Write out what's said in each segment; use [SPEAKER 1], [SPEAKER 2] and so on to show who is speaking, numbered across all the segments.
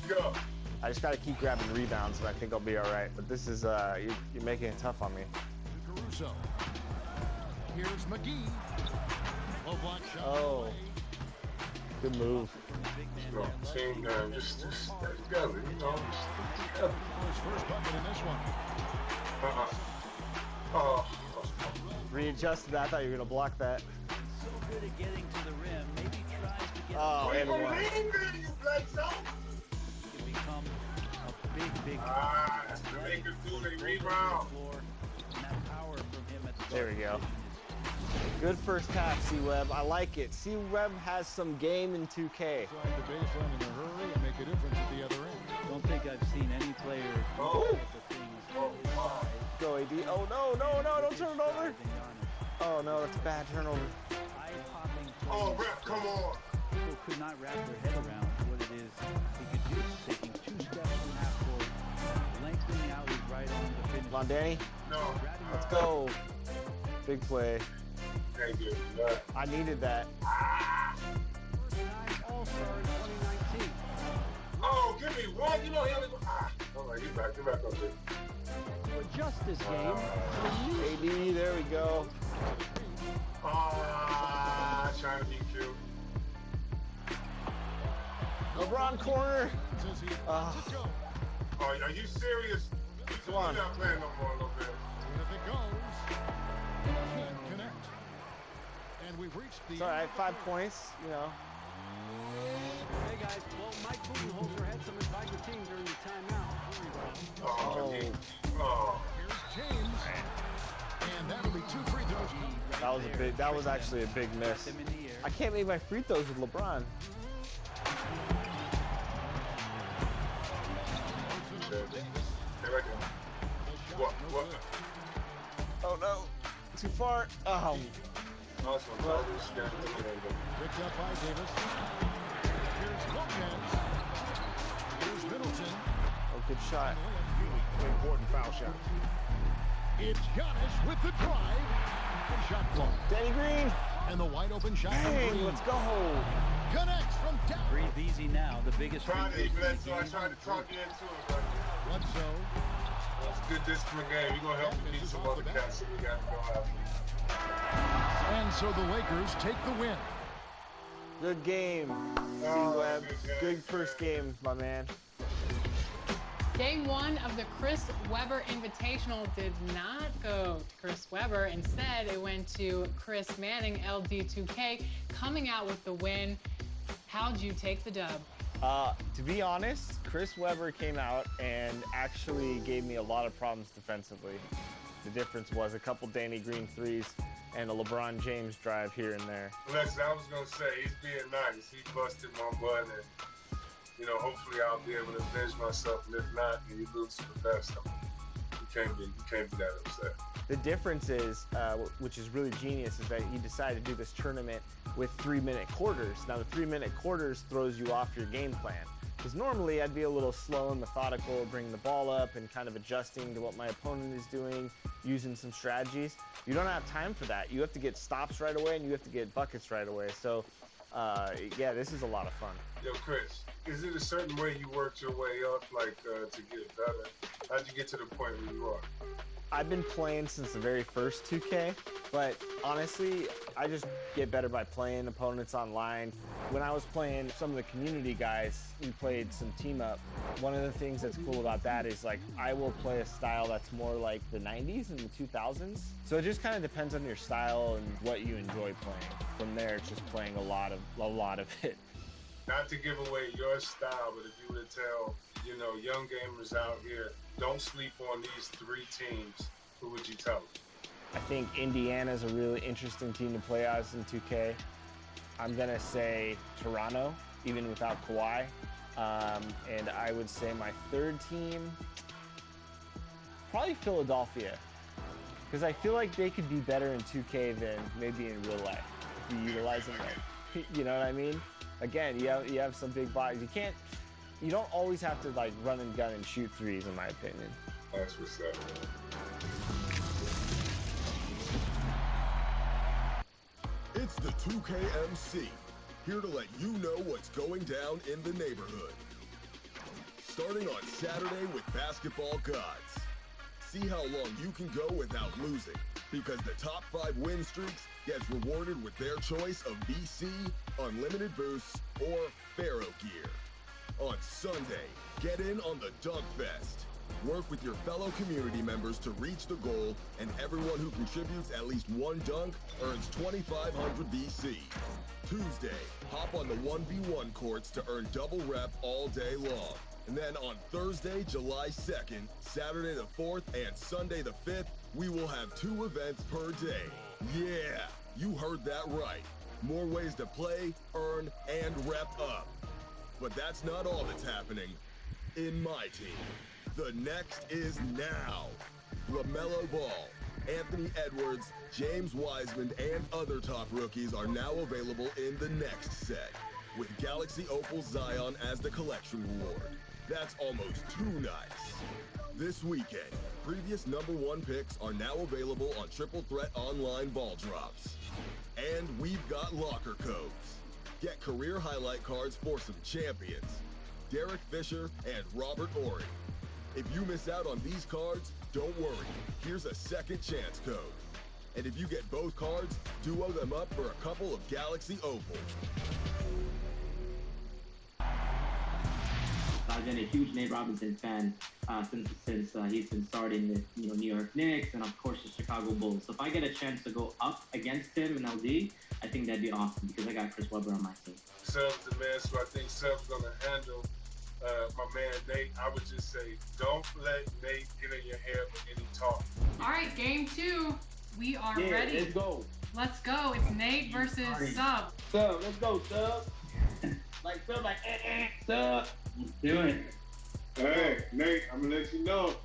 [SPEAKER 1] go.
[SPEAKER 2] I just got to keep grabbing rebounds, and I think I'll be all right. But this is, you're making it tough on me.
[SPEAKER 3] Caruso. Here's McGee. Low block shot.
[SPEAKER 2] Oh. Good move.
[SPEAKER 1] Team down, just stay together, you know. Just together.
[SPEAKER 3] His first bucket in this one.
[SPEAKER 1] Oh.
[SPEAKER 2] Readjusted. I thought you were gonna block that.
[SPEAKER 4] So good at getting to the rim. Maybe tries to get.
[SPEAKER 2] Oh,
[SPEAKER 1] Wait,
[SPEAKER 2] and one.
[SPEAKER 1] you Bledsoe.
[SPEAKER 4] Can become a big.
[SPEAKER 1] That's the Lakers do. They rebound.
[SPEAKER 4] And that power from him at the
[SPEAKER 2] There we go. Good first half, C-Web. I like it. C-Web has some game in 2K.
[SPEAKER 3] Drive the baseline in a hurry and make a difference at the other end.
[SPEAKER 4] Don't think I've seen any player do the things on his side.
[SPEAKER 2] Go, AD. Oh, no, don't turn it over. Oh, no, that's a bad turnover.
[SPEAKER 4] Eye-popping.
[SPEAKER 1] Oh, ref, come on.
[SPEAKER 4] People could not wrap their head around what it is he could do. Taking 2 steps from half court, lengthening out his right arm to finish.
[SPEAKER 2] Come on, Danny.
[SPEAKER 1] No.
[SPEAKER 2] Let's go. Big play.
[SPEAKER 1] Thank you. Yeah.
[SPEAKER 2] I needed that.
[SPEAKER 4] First time All-Star in 2019.
[SPEAKER 1] Oh, give me one. You know he only go. All right, get back up there.
[SPEAKER 4] To adjust this game.
[SPEAKER 2] AD, there we go.
[SPEAKER 1] Trying to be cute.
[SPEAKER 2] LeBron corner.
[SPEAKER 3] Says he lets it go.
[SPEAKER 1] Oh, are you serious?
[SPEAKER 2] Come on.
[SPEAKER 1] You're not playing no more, little bit.
[SPEAKER 3] And if it goes, can't connect. And we've reached the.
[SPEAKER 2] It's all right, 5 points, you know.
[SPEAKER 5] Hey guys, well, Mike Budenholzer had some advice to the team during the timeout.
[SPEAKER 1] Oh.
[SPEAKER 3] Here's James. And that'll be 2 free throws.
[SPEAKER 2] That was actually a big miss. I can't make my free throws with LeBron.
[SPEAKER 1] What?
[SPEAKER 2] Oh no, too far. Oh.
[SPEAKER 1] Awesome.
[SPEAKER 3] Picked up by Davis. Here's Lopez. Here's Middleton.
[SPEAKER 2] Oh, good shot.
[SPEAKER 3] Important foul shot. It's Giannis with the drive. And shot blocked.
[SPEAKER 2] Danny Green.
[SPEAKER 3] And the wide open shot from
[SPEAKER 2] Dang,
[SPEAKER 3] Green.
[SPEAKER 2] let's go.
[SPEAKER 3] Connects from down.
[SPEAKER 4] Breathe easy now. The biggest.
[SPEAKER 1] Trying to Bledsoe. I tried to talk you into it, but
[SPEAKER 3] Bledsoe.
[SPEAKER 1] it's a good discipline game. You're gonna help me beat some other cats that we got to go after.
[SPEAKER 3] And so the Lakers take the win.
[SPEAKER 2] Good game, C-Web. Good first game, my man.
[SPEAKER 6] Game 1 of the Chris Webber Invitational did not go to Chris Webber. Instead, it went to Chris Manning, LD2K, coming out with the win. How'd you take the dub?
[SPEAKER 2] To be honest, Chris Webber came out and actually gave me a lot of problems defensively. The difference was a couple Danny Green threes and a LeBron James drive here and there.
[SPEAKER 1] Listen, I was gonna say he's being nice. He busted my butt, and you know, hopefully I'll be able to avenge myself. And if not, then you lose to the best. You can't be that upset.
[SPEAKER 2] The difference is, which is really genius, is that he decided to do this tournament with 3-minute quarters. Now the 3-minute quarters throws you off your game plan. Because normally I'd be a little slow and methodical, bringing the ball up and kind of adjusting to what my opponent is doing, using some strategies. You don't have time for that. You have to get stops right away and you have to get buckets right away. So, yeah, this is a lot of fun.
[SPEAKER 1] Yo, Chris, is it a certain way you worked your way up, like, to get better? How'd you get to the point where you are?
[SPEAKER 2] I've been playing since the very first 2K, but honestly, I just get better by playing opponents online. When I was playing some of the community guys, we played some team up. One of the things that's cool about that is, like, I will play a style that's more like the 90s and the 2000s. So it just kind of depends on your style and what you enjoy playing. From there, it's just playing a lot of it.
[SPEAKER 1] Not to give away your style, but if you were to tell, you know, young gamers out here, don't sleep on these 3 teams, who would you tell them?
[SPEAKER 2] I think Indiana's a really interesting team to play as in 2K. I'm gonna say Toronto, even without Kawhi. And I would say my third team, probably Philadelphia. Because I feel like they could be better in 2K than maybe in real life. If you utilize them right. You know what I mean? Again, you have some big bodies. You don't always have to, like, run and gun and shoot threes, in my opinion.
[SPEAKER 1] That's what's up.
[SPEAKER 7] It's the 2KMC, here to let you know what's going down in the neighborhood. starting on Saturday with Basketball Gods. See how long you can go without losing, because the top 5 win streaks gets rewarded with their choice of BC, Unlimited Boosts, or Pharaoh gear. On Sunday, get in on the Dunk Fest. Work with your fellow community members to reach the goal, and everyone who contributes at least 1 dunk earns 2,500 BC. Tuesday, hop on the 1v1 courts to earn double rep all day long. And then on Thursday, July 2nd, Saturday the 4th, and Sunday the 5th, we will have 2 events per day. Yeah, you heard that right. More ways to play, earn, and rep up. But that's not all that's happening in my team. The next is now. LaMelo Ball, Anthony Edwards, James Wiseman, and other top rookies are now available in the next set, with Galaxy Opal Zion as the collection reward. That's almost too nice. This weekend, previous #1 picks are now available on Triple Threat Online Ball Drops. And we've got locker codes. Get career highlight cards for some champions, Derek Fisher and Robert Ory. If you miss out on these cards, don't worry. Here's a second chance code. And if you get both cards, duo them up for a couple of Galaxy Opals.
[SPEAKER 8] I've been a huge Nate Robinson fan since he's been starting with New York Knicks and of course the Chicago Bulls. So if I get a chance to go up against him in LD, I think that'd be awesome because I got Chris Webber on my team.
[SPEAKER 1] Seb's the man, so I think Seb's gonna handle my man Nate. I would just say, don't let Nate get in your head with any talk.
[SPEAKER 6] All right, game 2. We are ready.
[SPEAKER 8] Let's go.
[SPEAKER 6] Let's go. It's Nate versus Sub.
[SPEAKER 8] Sub, let's go, Sub. Sub, Sub. Let's do it.
[SPEAKER 1] Hey, Nate, I'm gonna let you know.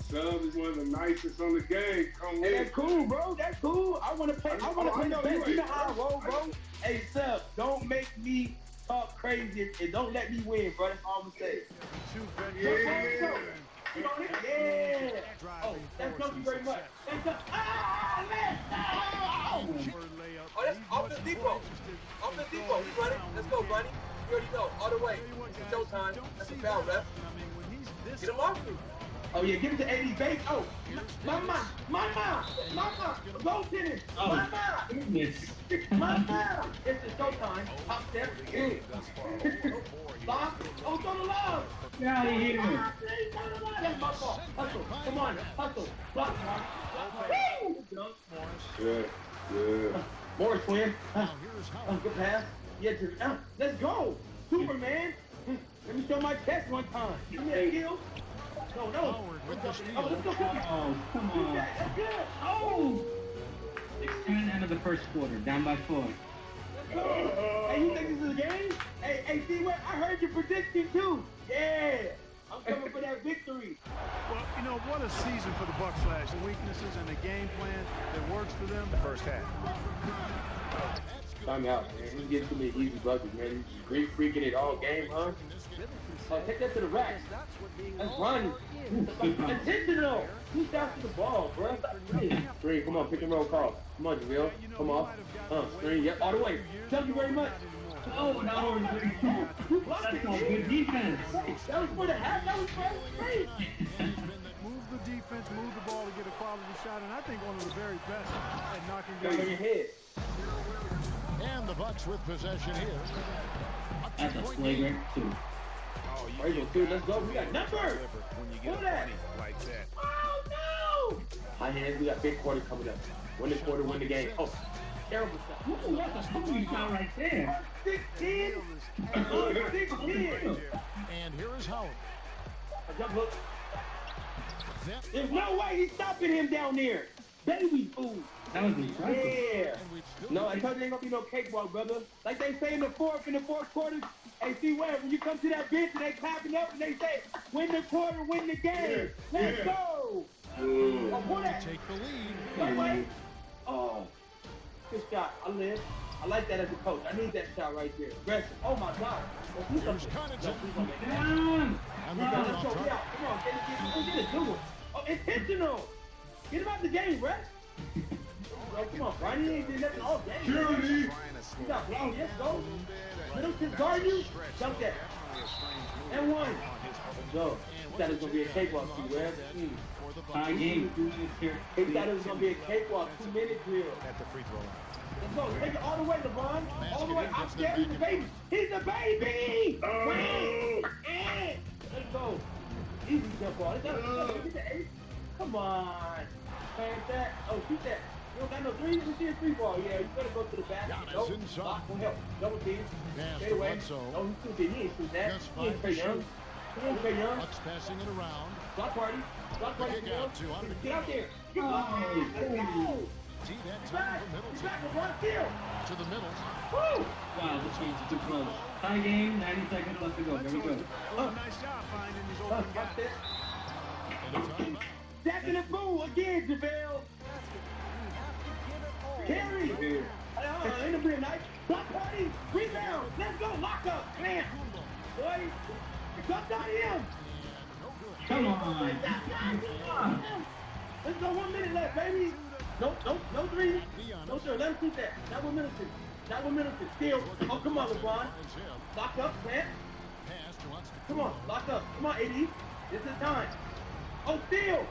[SPEAKER 1] Sub is one of the nicest on the game. Come with.
[SPEAKER 8] Hey, that's cool, bro. That's cool. I want to play. I want to play the best. You know how I roll, bro. Hey, Sub, don't make me talk crazy and don't let me win, bro. That's all I'm gonna say.
[SPEAKER 1] Yeah.
[SPEAKER 8] Oh, that's thank you very much. Ah, man!
[SPEAKER 9] Oh, that's off the depot. Off the depot. You running? Let's go, buddy. You already know. All the way. It's showtime. That's a foul, ref. Get him off me.
[SPEAKER 8] Oh, yeah, give it to AD Bates. Oh, mama. Go tennis. Mama. Mama. It's the showtime. Top step. Lock. Oh, throw the love. Get out of here. That's my fault. Hustle. Come on. Hustle. Block. Woo!
[SPEAKER 1] Yeah.
[SPEAKER 8] Morris twin. Good pass. Yeah, let's go. Superman. Let me show my chest one time. Give me a kill. No. Let's go. Oh, come on. That's good. Oh. 6-10 end of the first quarter. Down by 4. Hey, you think this is a game? Hey, see what? I heard your prediction too. Yeah. I'm coming for that victory.
[SPEAKER 3] Well, what a season for the Bucks last. The weaknesses and the game plan that works for them the first half.
[SPEAKER 8] Time out, man. He's getting too many easy buckets, man. He's great freaking it all game, huh? Take that to the rack. That's run. Intentional. Who's after the ball, bro? Screen, come on, pick and roll call. Come on, Jamil. Come on. Screen, yep, all the way. Thank you very much. Oh, no. That's all good defense. That was for the half. That was great.
[SPEAKER 3] Move the defense, move the ball to get a quality shot, and I think one of the very best at knocking
[SPEAKER 8] down
[SPEAKER 3] down
[SPEAKER 8] your head.
[SPEAKER 3] And the Bucks with possession here.
[SPEAKER 8] That's a flagrant 2. Let's go. We got numbers. Look at that.
[SPEAKER 3] Like that.
[SPEAKER 8] Oh, no. High hands. We got big quarter coming up. Win the quarter, win the game. Oh, terrible stuff. Ooh, that's a holy shot right there. 16. 16.
[SPEAKER 3] And here is Howard.
[SPEAKER 8] A jump hook. There's no way he's stopping him down there. Baby food. That was impressive. Yeah. No, I told you ain't gonna be no cakewalk, brother. Like they say in the fourth quarter. Hey, see what? When you come to that bench and they clapping up and they say, win the quarter, win the game. Let's go. Oh, pull that.
[SPEAKER 3] Take the lead.
[SPEAKER 8] Wait. Oh, good shot. I live. I like that as a coach. I need that shot right there. Aggressive. Oh my God. Let's do something. Come on, get it, do it. Oh, intentional. Get him out the game, Brett. Bro, come on, Brian. He ain't did nothing all day. You got blown. Let's go. Middleton guard you. Dunk that. And 1. go. He thought it was going to be a cakewalk, T-Web.
[SPEAKER 10] High game.
[SPEAKER 8] He thought it was going to be a cakewalk, 2-minute drill.
[SPEAKER 3] At the free throw line.
[SPEAKER 8] Let's go. Take it all the way, LeBron. All the way. I'm scared. He's a baby. He's a baby. Let's go. Easy jump ball. Get the 8. Come on. Pass that. Oh, shoot that. You don't got no 3. Let's see a 3 ball. Yeah, you better go to the basket. Nope. Block will help. Double team. Stay away. No, he still did. He ain't shoot that. He ain't Trae Young. He ain't Trae Young.
[SPEAKER 3] Bucks passing it around.
[SPEAKER 8] Block party. Block party. Get out there. Get out there.
[SPEAKER 3] See that
[SPEAKER 8] He's
[SPEAKER 3] time
[SPEAKER 8] back.
[SPEAKER 3] in the middle.
[SPEAKER 8] He's back with one steal.
[SPEAKER 3] To the middle.
[SPEAKER 8] Woo!
[SPEAKER 10] Wow, this game's too close. Tie game, 90 seconds left to go. Here we go.
[SPEAKER 3] Nice job finding these open guys. And a timeout.
[SPEAKER 8] Stacking the fool again, JaVale. Carry. Ain't a real night. Block party. Rebound. Let's go. Lock up. Bam. Boy. Come down him.
[SPEAKER 10] Come on.
[SPEAKER 8] Let's go. 1 minute left, baby. No 3. No, sir. Let him shoot that. Not with Middleton. Not with Middleton. Steal. Oh, come on, LeBron. Lock up, plant. Come on. Lock up. Come on, AD. This is time. Oh, steal.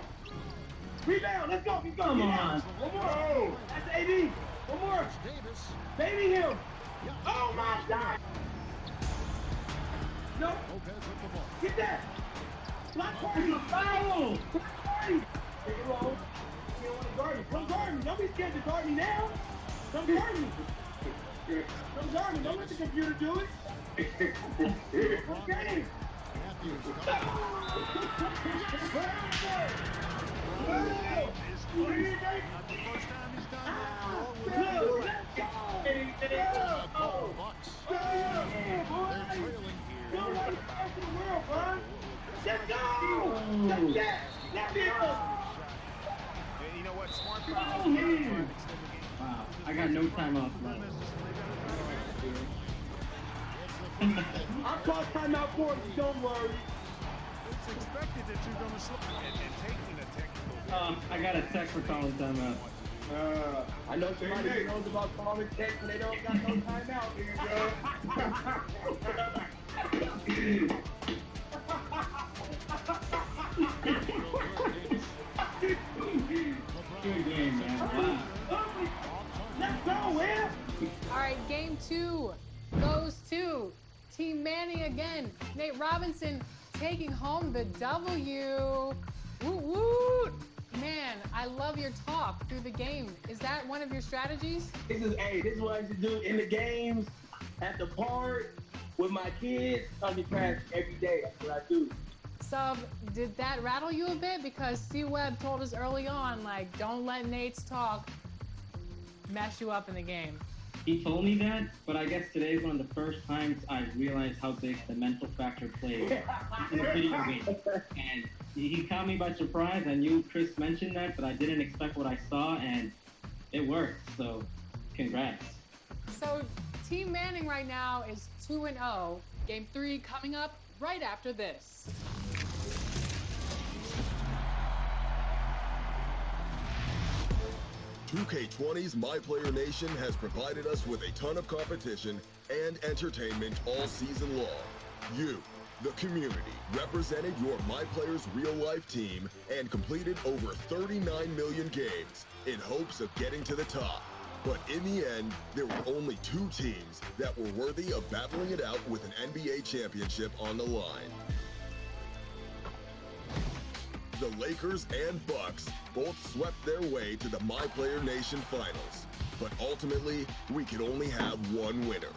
[SPEAKER 8] Rebound. Let's go. He's going.
[SPEAKER 10] Come on.
[SPEAKER 8] One more. Oh, that's AD. One more. Baby him. Oh, my God. No. Get that. Block party. Oh. Block party. Take it low. You don't want to guard me. Come guard me. Don't be scared to guard me now. Come guard me. Come guard me. Don't let the computer do it. Okay. Let's go! Let's get! Let's get!
[SPEAKER 3] You know what? Smart
[SPEAKER 10] Wow, I got no time off left.
[SPEAKER 8] I'll call timeout for you, don't worry.
[SPEAKER 3] It's expected that you're going to slip and taking a technical.
[SPEAKER 10] I got a text for calling timeout.
[SPEAKER 8] I know somebody who knows about calling text when they don't got no timeout. Here you go.
[SPEAKER 10] Good game, man. Wow.
[SPEAKER 8] Let's go, Will.
[SPEAKER 6] All right, game 2 goes to Team Manning again. Nate Robinson taking home the W. Woo woo! Man, I love your talk through the game. Is that one of your strategies?
[SPEAKER 8] This is what I used to do in the games, at the park, with my kids. Talking trash every day. That's what I do.
[SPEAKER 6] Sub, did that rattle you a bit? Because C-Web told us early on, like, don't let Nate's talk mess you up in the game.
[SPEAKER 10] He told me that, but I guess today is one of the first times I realized how big the mental factor plays in a video game. And he caught me by surprise. I knew Chris mentioned that, but I didn't expect what I saw, and it worked. So, congrats.
[SPEAKER 6] So, Team Manning right now is 2-0. Game 3 coming up right after this.
[SPEAKER 7] 2K20's MyPlayer Nation has provided us with a ton of competition and entertainment all season long. You, the community, represented your MyPlayer's real-life team and completed over 39 million games in hopes of getting to the top. But in the end, there were only 2 teams that were worthy of battling it out with an NBA championship on the line. The Lakers and Bucks both swept their way to the MyPlayer Nation Finals, but ultimately, we could only have one winner.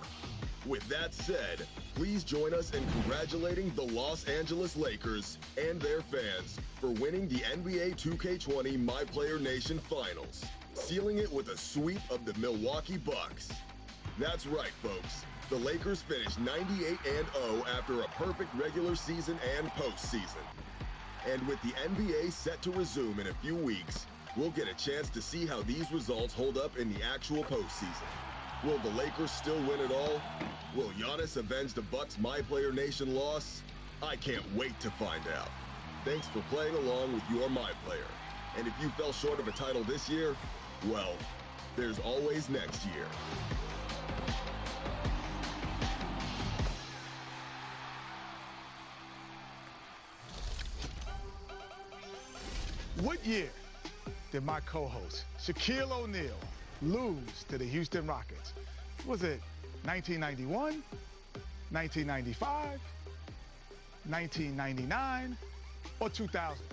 [SPEAKER 7] With that said, please join us in congratulating the Los Angeles Lakers and their fans for winning the NBA 2K20 MyPlayer Nation Finals, sealing it with a sweep of the Milwaukee Bucks. That's right, folks. The Lakers finished 98-0 after a perfect regular season and postseason. And with the NBA set to resume in a few weeks, we'll get a chance to see how these results hold up in the actual postseason. Will the Lakers still win it all? Will Giannis avenge the Bucks' MyPlayer Nation loss? I can't wait to find out. Thanks for playing along with your MyPlayer. And if you fell short of a title this year, well, there's always next year.
[SPEAKER 3] What year did my co-host, Shaquille O'Neal, lose to the Houston Rockets? Was it 1991, 1995, 1999, or 2000?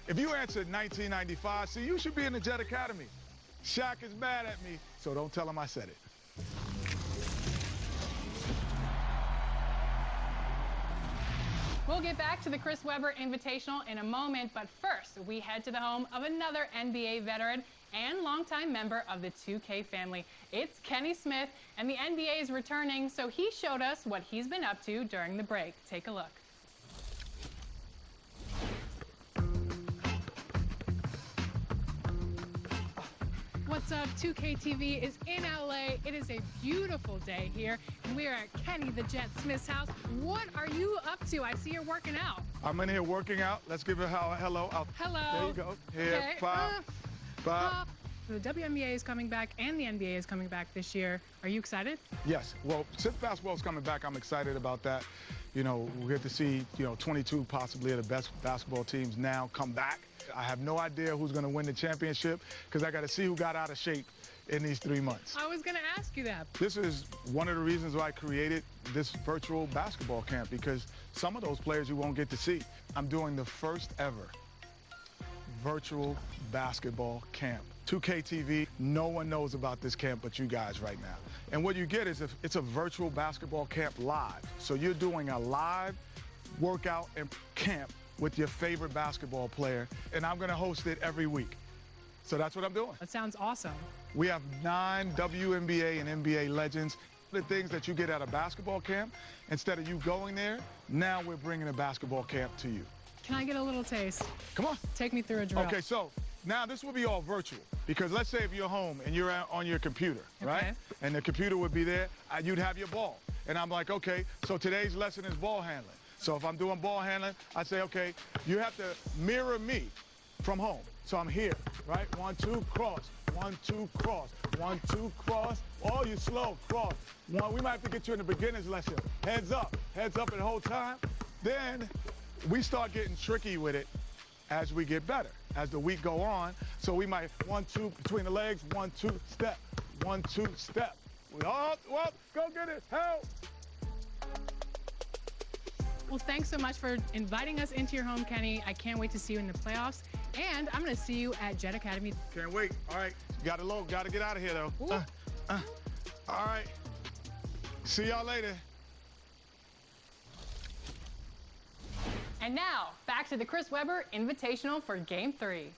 [SPEAKER 3] If you answered 1995, see, you should be in the Jet Academy. Shaq is mad at me, so don't tell him I said it.
[SPEAKER 6] We'll get back to the Chris Webber Invitational in a moment, but first, we head to the home of another NBA veteran and longtime member of the 2K family. It's Kenny Smith, and the NBA is returning, so he showed us what he's been up to during the break. Take a look. What's up? 2K TV is in LA. It is a beautiful day here, and we are at Kenny the Jet Smith's house. What are you up to? I see you're working out.
[SPEAKER 3] I'm in here working out. Let's give it a hello.
[SPEAKER 6] Hello.
[SPEAKER 3] There you go. Here,
[SPEAKER 6] Okay.
[SPEAKER 3] five.
[SPEAKER 6] The WNBA is coming back, and the NBA is coming back this year. Are you excited?
[SPEAKER 3] Yes. Well, since basketball's coming back, I'm excited about that. You know, we get to see, 22 possibly of the best basketball teams now come back. I have no idea who's going to win the championship because I got to see who got out of shape in these 3 months.
[SPEAKER 6] I was going to ask you that.
[SPEAKER 3] This is one of the reasons why I created this virtual basketball camp, because some of those players you won't get to see. I'm doing the first ever virtual basketball camp. 2K TV, no one knows about this camp but you guys right now. And what you get is it's a virtual basketball camp live. So you're doing a live workout and camp with your favorite basketball player, and I'm gonna host it every week. So that's what I'm doing.
[SPEAKER 6] That sounds awesome.
[SPEAKER 3] We have 9 WNBA and NBA legends. The things that you get at a basketball camp, instead of you going there, now we're bringing a basketball camp to you.
[SPEAKER 6] Can I get a little taste?
[SPEAKER 3] Come on.
[SPEAKER 6] Take me through a drill.
[SPEAKER 3] Okay, so now this will be all virtual, because let's say if you're home and you're on your computer, right? And the computer would be there, you'd have your ball. And I'm like, okay, so today's lesson is ball handling. So if I'm doing ball handling, I say, okay, you have to mirror me from home. So I'm here, right? 1, 2, cross. 1, 2, cross. 1, 2, cross. Oh, you slow, cross. We might have to get you in the beginner's lesson. Heads up the whole time. Then we start getting tricky with it as we get better, as the week go on. So we might 1, 2 between the legs, 1, 2, step. 1, 2, step. Well, go get it, help.
[SPEAKER 6] Well, thanks so much for inviting us into your home, Kenny. I can't wait to see you in the playoffs, and I'm going to see you at Jet Academy.
[SPEAKER 3] Can't wait. All right, got to get out of here, though. All right, see y'all later.
[SPEAKER 6] And now, back to the Chris Webber Invitational for Game 3.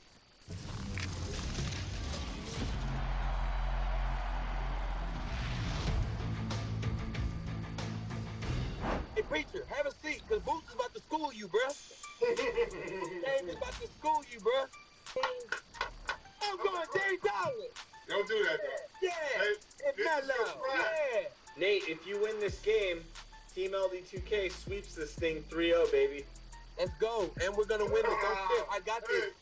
[SPEAKER 9] Hey, preacher, have a seat, because Boots is about to school you, bruh. James is about to school you, bruh. I'm going James Dollar.
[SPEAKER 1] Don't do that, though.
[SPEAKER 9] Yeah, it's not loud. Yeah.
[SPEAKER 11] Nate, if you win this game, Team LD2K sweeps this thing 3-0, baby.
[SPEAKER 9] Let's go, and we're going to win it. Don't trip. I got this.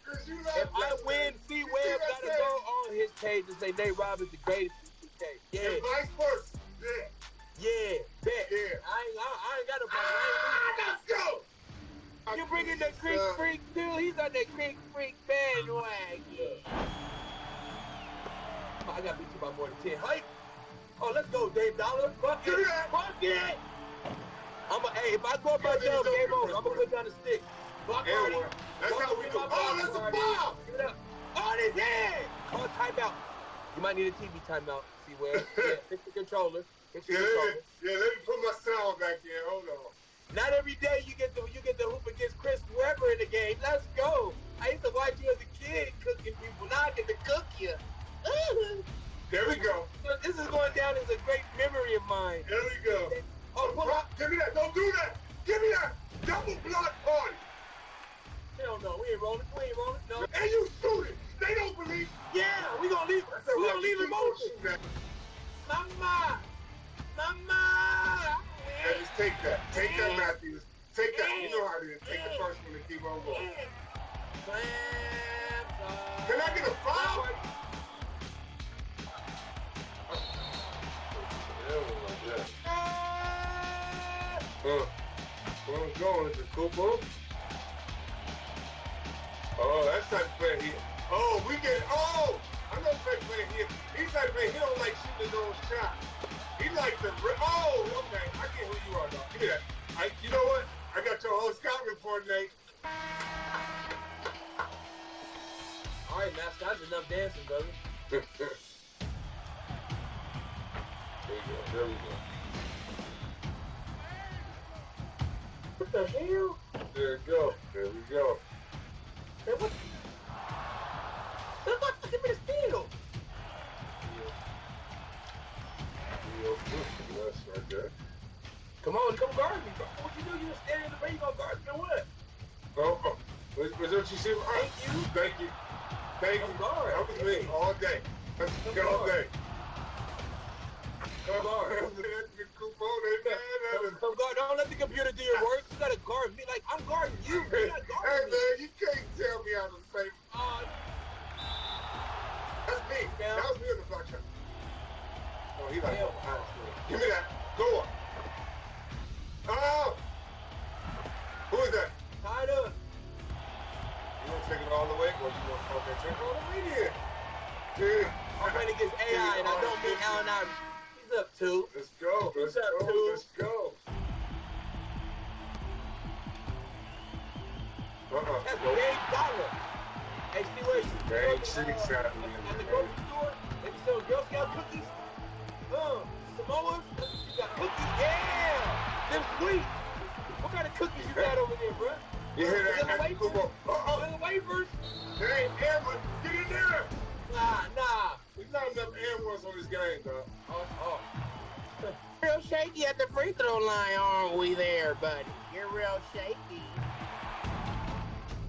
[SPEAKER 9] If I win, C-Web got to go on his page and say Nate Robbins the greatest in 2K. Yeah.
[SPEAKER 1] And vice versa.
[SPEAKER 9] Yeah, bet. Yeah. I ain't got a problem.
[SPEAKER 1] Let's go.
[SPEAKER 9] You bringing the Creek Freak, too? He's on the Creek Freak bandwagon. Oh, I got to beat you by more than 10. Hey. Oh, let's go, Dave Dollar. Fuck it. Fuck it. Hey, if I go up by jump, game over. I'm going to put down the stick. Fuck Marty.
[SPEAKER 1] That's how we do. Oh, that's a foul.
[SPEAKER 9] Give it up. On his head. Oh, timeout. You might need a TV timeout. See where? Yeah, fix the controller.
[SPEAKER 1] Yeah, let me put my sound back in. Hold on.
[SPEAKER 9] Not every day you get the hoop against Chris Webber in the game. Let's go. I used to watch you as a kid cooking people. Now I get to cook you.
[SPEAKER 1] There we go.
[SPEAKER 9] This is going down as a great memory of mine.
[SPEAKER 1] There we go.
[SPEAKER 9] Oh, pull up.
[SPEAKER 1] Give me that. Don't do that. Give me that. Double block party.
[SPEAKER 9] Hell no. We ain't rolling. No.
[SPEAKER 1] And you shoot it. They don't believe.
[SPEAKER 9] Yeah, we gonna leave. We gonna leave him open. Mama.
[SPEAKER 1] Hey, just take that. Take that, Matthews. Take that. You know how it is. Take the first one and keep on going. Can I get a foul? Where I'm going is the Kupo. Oh, that's not fair here. Oh, I know Trey playing here. He's not playing. He don't like shooting his own shot. He likes to. Okay. I get who you are, dog. Give me that. You know what? I got your whole scout report, Nate.
[SPEAKER 11] All right, mascot, that's enough dancing, brother.
[SPEAKER 1] There we go.
[SPEAKER 11] What the hell?
[SPEAKER 1] There we go.
[SPEAKER 11] Hey, what? Give me the steal.
[SPEAKER 1] That's right there.
[SPEAKER 11] Come on, come guard me, bro. What you do? You just stand in the ring, you gonna guard me or what?
[SPEAKER 1] Oh. Was that what you said? Thank you. Come guard. That was me all day. Let's go all day. Come guard.
[SPEAKER 11] Come guard. Don't let the computer do your work. You gotta guard me like I'm guarding you. You're not guarding me.
[SPEAKER 1] Man, you can't tell me how to play. That's me. That was me in the block shot. Oh, he like, give me that. Go on. Oh! Who is that?
[SPEAKER 11] Tied up.
[SPEAKER 1] You want to take it all the way, or you want to take it all the way there?
[SPEAKER 11] I'm playing against AI, and I don't mean Allen Iverson. He's up 2.
[SPEAKER 1] Let's go. Let's go.
[SPEAKER 11] That's Dave Dollar. Hey, see what you
[SPEAKER 1] Dave 6 out of me.
[SPEAKER 11] At the grocery store, they be selling Girl Scout cookies. Samoas, you got cookies. Yeah! Them sweet. What kind of cookies you got over there, bro?
[SPEAKER 1] You hear that?
[SPEAKER 11] Little wafers?
[SPEAKER 1] There ain't air one. Get in there.
[SPEAKER 11] Nah.
[SPEAKER 1] There's not enough air ones on this game, dog.
[SPEAKER 11] Oh.
[SPEAKER 12] Real shaky at the free throw line, aren't we there, buddy? You're real shaky.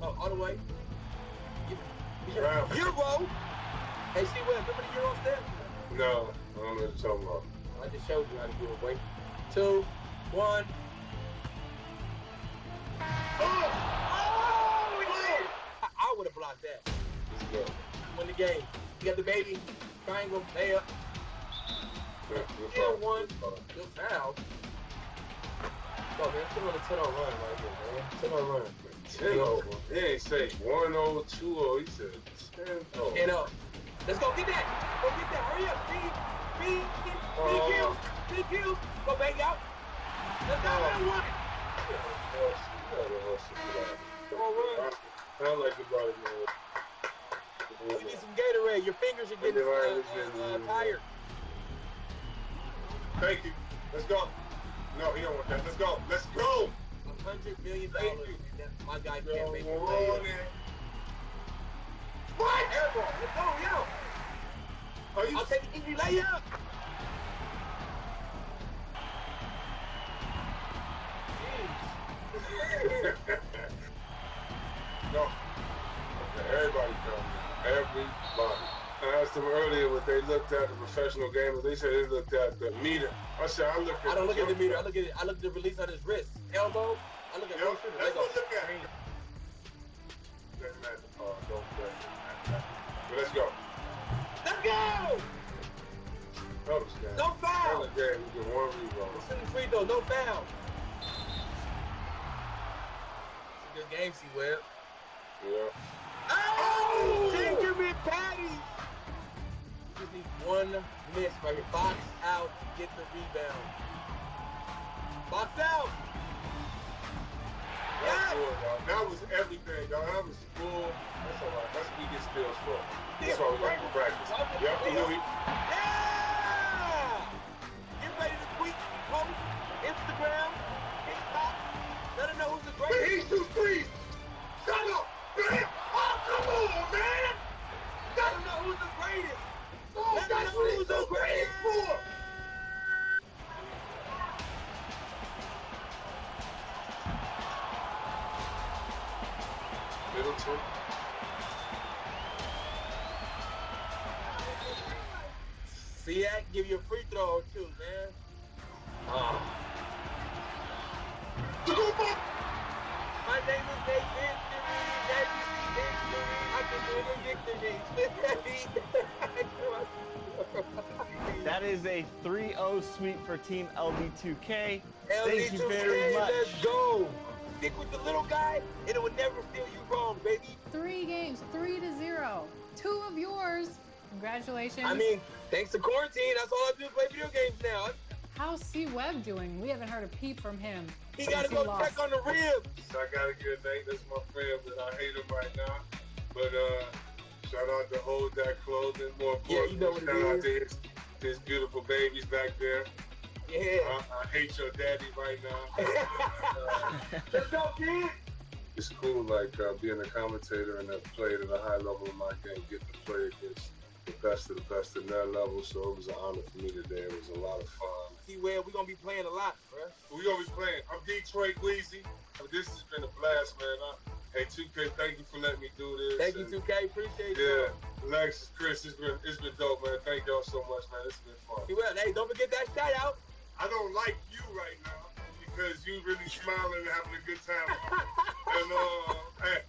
[SPEAKER 11] Oh, all the way.
[SPEAKER 1] Wow.
[SPEAKER 11] Euro. Hey, see what? Remember the Euro step?
[SPEAKER 1] No, I don't know what you're talking about.
[SPEAKER 11] I just showed you how to do it. Wait. 2, 1. I would have blocked that.
[SPEAKER 1] Let's go.
[SPEAKER 11] Win the game. You got the baby. Triangle. Layup.
[SPEAKER 1] Good
[SPEAKER 11] one. Good foul. Oh, man. Still on a 10-0 run right here, man. 10-0 run.
[SPEAKER 1] 10-0. He ain't say 1-0, 2-0. He said 10-0.
[SPEAKER 11] 10-0. Let's go get that. Go get that. Hurry up. Speed kills. Go bang out. Let's go. One. Come on, run.
[SPEAKER 1] I like the body, man.
[SPEAKER 11] You need some Gatorade. Your fingers are getting tired.
[SPEAKER 1] Thank you. Let's go. No, he don't want that. Let's go. Let's go.
[SPEAKER 11] $100 million. My guy can't make it.
[SPEAKER 1] What?
[SPEAKER 11] Airball. Let's go, yo. I'll take an easy layup.
[SPEAKER 1] No. Okay, everybody comes. Everybody. I asked them earlier what they looked at, the professional gamers. They said they looked at the meter. I said, I
[SPEAKER 11] don't look at the meter. I look at the release on his wrist. Elbow. I look at
[SPEAKER 1] that's what look at. Doesn't matter. Don't play. But let's go.
[SPEAKER 11] Let's go! No foul!
[SPEAKER 1] We get one rebound.
[SPEAKER 11] It's in the free throw. No foul. It's a good game, C-Web.
[SPEAKER 1] Yeah.
[SPEAKER 11] Oh! Gingerman Patty! Just need one miss right here. Box out. Get the rebound. Box out!
[SPEAKER 1] That's good, dog. That was everything, dog. That was full. That's all right. That's what we get steals for. That's why we got to practice. Yep,
[SPEAKER 11] yeah! Get ready to tweet, post, Instagram, TikTok. Let them know who's the greatest.
[SPEAKER 1] But he's 2 threes. Shut up. Man. Oh, come on, man.
[SPEAKER 11] Let them know who's the greatest.
[SPEAKER 1] Oh,
[SPEAKER 11] let them know who's the greatest.
[SPEAKER 1] For. Middleton.
[SPEAKER 11] See that? Give you a free throw or two, man. My name is Nate
[SPEAKER 2] That is a 3-0 sweep for Team LD2K. Thank you very much.
[SPEAKER 9] Let's go. Stick with the little guy, and it will never feel you wrong, baby.
[SPEAKER 6] 3 games, 3-0. 2 of yours. Congratulations.
[SPEAKER 9] I mean, thanks to quarantine, that's all I do is play video games now.
[SPEAKER 6] How's C Webb doing? We haven't heard a peep from him.
[SPEAKER 9] He gotta go check on the ribs.
[SPEAKER 1] I gotta get Nate. That's my friend, but I hate him right now. But shout out to Hold That Clothing. More importantly, shout out to his beautiful babies back there.
[SPEAKER 9] Yeah.
[SPEAKER 1] I hate your daddy right now.
[SPEAKER 9] Let's go, kid.
[SPEAKER 1] It's cool, like being a commentator and have played at a high level in my game, get to play against the best in their level. So it was an honor for me today. It was a lot of fun.
[SPEAKER 9] T-Webb, we're gonna be playing a lot, bro.
[SPEAKER 1] We're gonna be playing. I'm Detroit Weezy. This has been a blast, man. Hey, 2K, thank you for letting me do this.
[SPEAKER 9] Thank you, 2K. Appreciate you.
[SPEAKER 1] Yeah, Alexis, Chris, it's been dope, man. Thank y'all so much, man. It's been fun.
[SPEAKER 9] T-Webb, hey, don't forget that shout out.
[SPEAKER 1] I don't like you right now because you really smiling and having a good time. And hey,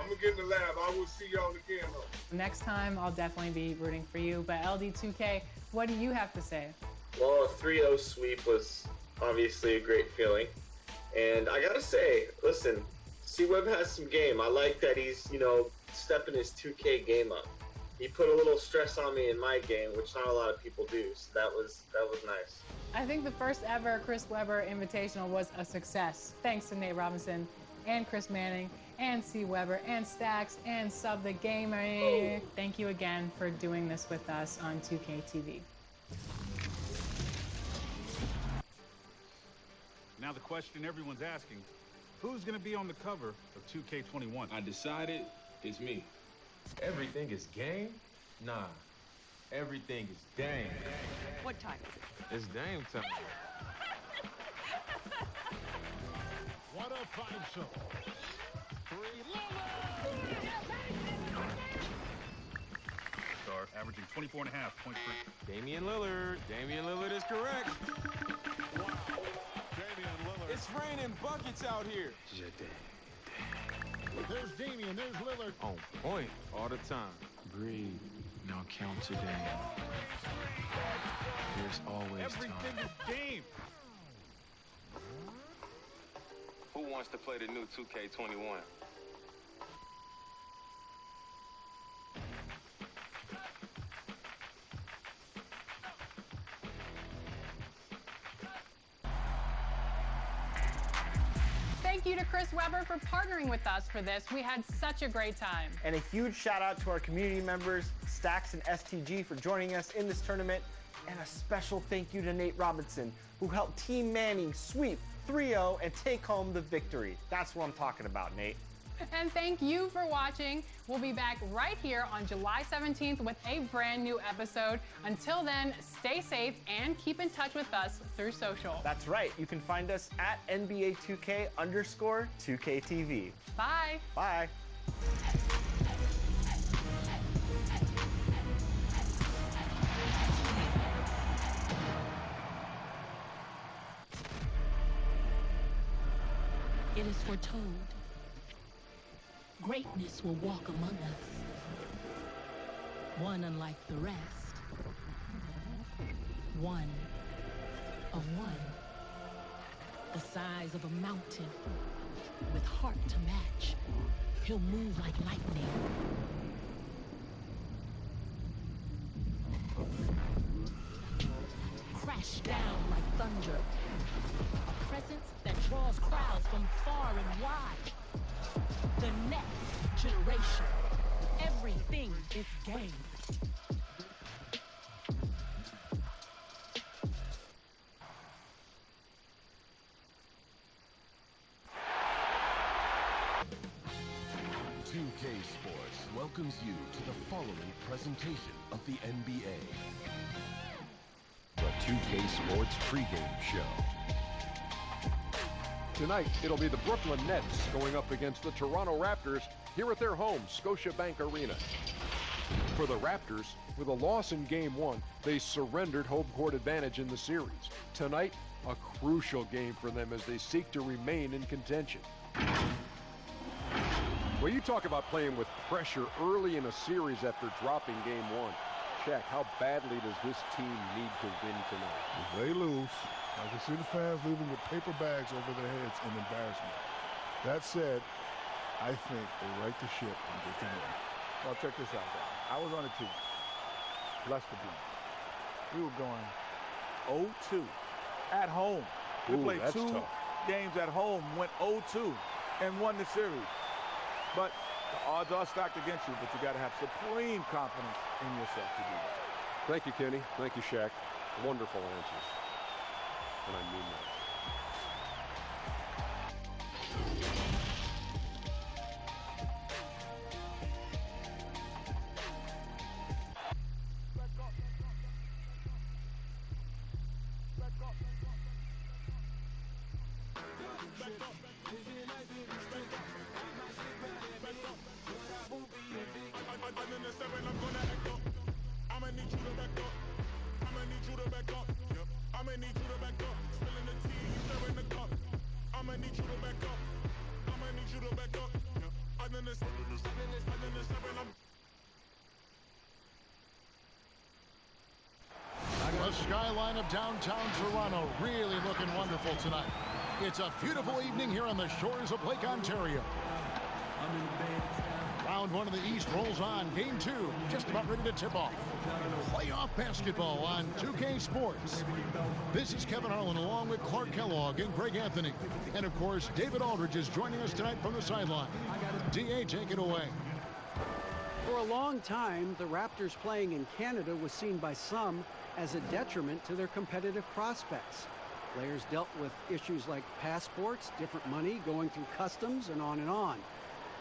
[SPEAKER 1] I'm gonna get in the lab. I will see y'all again, though.
[SPEAKER 6] Next time, I'll definitely be rooting for you. But LD2K, what do you have to say?
[SPEAKER 13] Well, a 3-0 sweep was obviously a great feeling. And I gotta say, listen, C-Webb has some game. I like that he's, stepping his 2K game up. He put a little stress on me in my game, which not a lot of people do. So that was nice.
[SPEAKER 6] I think the first ever Chris Webber Invitational was a success. Thanks to Nate Robinson and Chris Manning and C. Webber and Stacks and Sub the Gamer. Thank you again for doing this with us on 2K TV.
[SPEAKER 14] Now the question everyone's asking, who's going to be on the cover of 2K21?
[SPEAKER 15] I decided it's me. Everything is game? Nah. Everything is Dame.
[SPEAKER 16] What time?
[SPEAKER 15] It's Dame time.
[SPEAKER 17] What a fight show. 3
[SPEAKER 14] Star averaging 24.5 points per.
[SPEAKER 15] Damian Lillard. Damian Lillard is correct.
[SPEAKER 17] Wow. Damian Lillard.
[SPEAKER 15] It's raining buckets out here.
[SPEAKER 17] There's Damian, there's Lillard.
[SPEAKER 15] On point all the time. Breathe. Now count today. There's always
[SPEAKER 14] Everything
[SPEAKER 15] time.
[SPEAKER 14] is game.
[SPEAKER 15] Who wants to play the new 2K21?
[SPEAKER 6] Thank you to Chris Webber for partnering with us for this. We had such a great time.
[SPEAKER 2] And a huge shout out to our community members, Stacks and STG, for joining us in this tournament. And a special thank you to Nate Robinson, who helped Team Manning sweep 3-0 and take home the victory. That's what I'm talking about, Nate.
[SPEAKER 6] And thank you for watching. We'll be back right here on July 17th with a brand new episode. Until then, stay safe and keep in touch with us through social.
[SPEAKER 2] That's right. You can find us at NBA2K_2KTV.
[SPEAKER 6] Bye.
[SPEAKER 2] Bye.
[SPEAKER 18] It is foretold. Greatness will walk among us. One unlike the rest. One of one. The size of a mountain. With heart to match. He'll move like lightning. Crash down like thunder. A presence that draws crowds from far and wide. The next generation. Everything is game.
[SPEAKER 19] Sports welcomes you to the following presentation of the NBA. The 2K Sports pregame show.
[SPEAKER 20] Tonight, it'll be the Brooklyn Nets going up against the Toronto Raptors here at their home, Scotiabank Arena. For the Raptors, with a loss in Game 1, they surrendered home court advantage in the series. Tonight, a crucial game for them as they seek to remain in contention. Well, you talk about playing with pressure early in a series after dropping Game 1. Shaq, how badly does this team need to win tonight?
[SPEAKER 17] If they lose, I can see the fans leaving with paper bags over their heads in embarrassment. That said, I think they right the ship and get the win.
[SPEAKER 16] Well, check this out, guys. I was on a team, Lester Bean. We were going 0-2 at home. We played two games at home, went 0-2, and won the series. But the odds are stacked against you, but you got to have supreme confidence in yourself to do that.
[SPEAKER 20] Thank you, Kenny. Thank you, Shaq. Wonderful answers. And I mean that.
[SPEAKER 17] The skyline of downtown Toronto really looking wonderful tonight. It's a beautiful evening here on the shores of Lake Ontario. Round one of the East rolls on. Game two, just about ready to tip off. Playoff basketball on 2K Sports. This is Kevin Harlan along with Clark Kellogg and Greg Anthony. And of course, David Aldridge is joining us tonight from the sideline. DA, take it away.
[SPEAKER 5] For a long time, the Raptors playing in Canada was seen by some as a detriment to their competitive prospects. Players dealt with issues like passports, different money, going through customs, and on and on.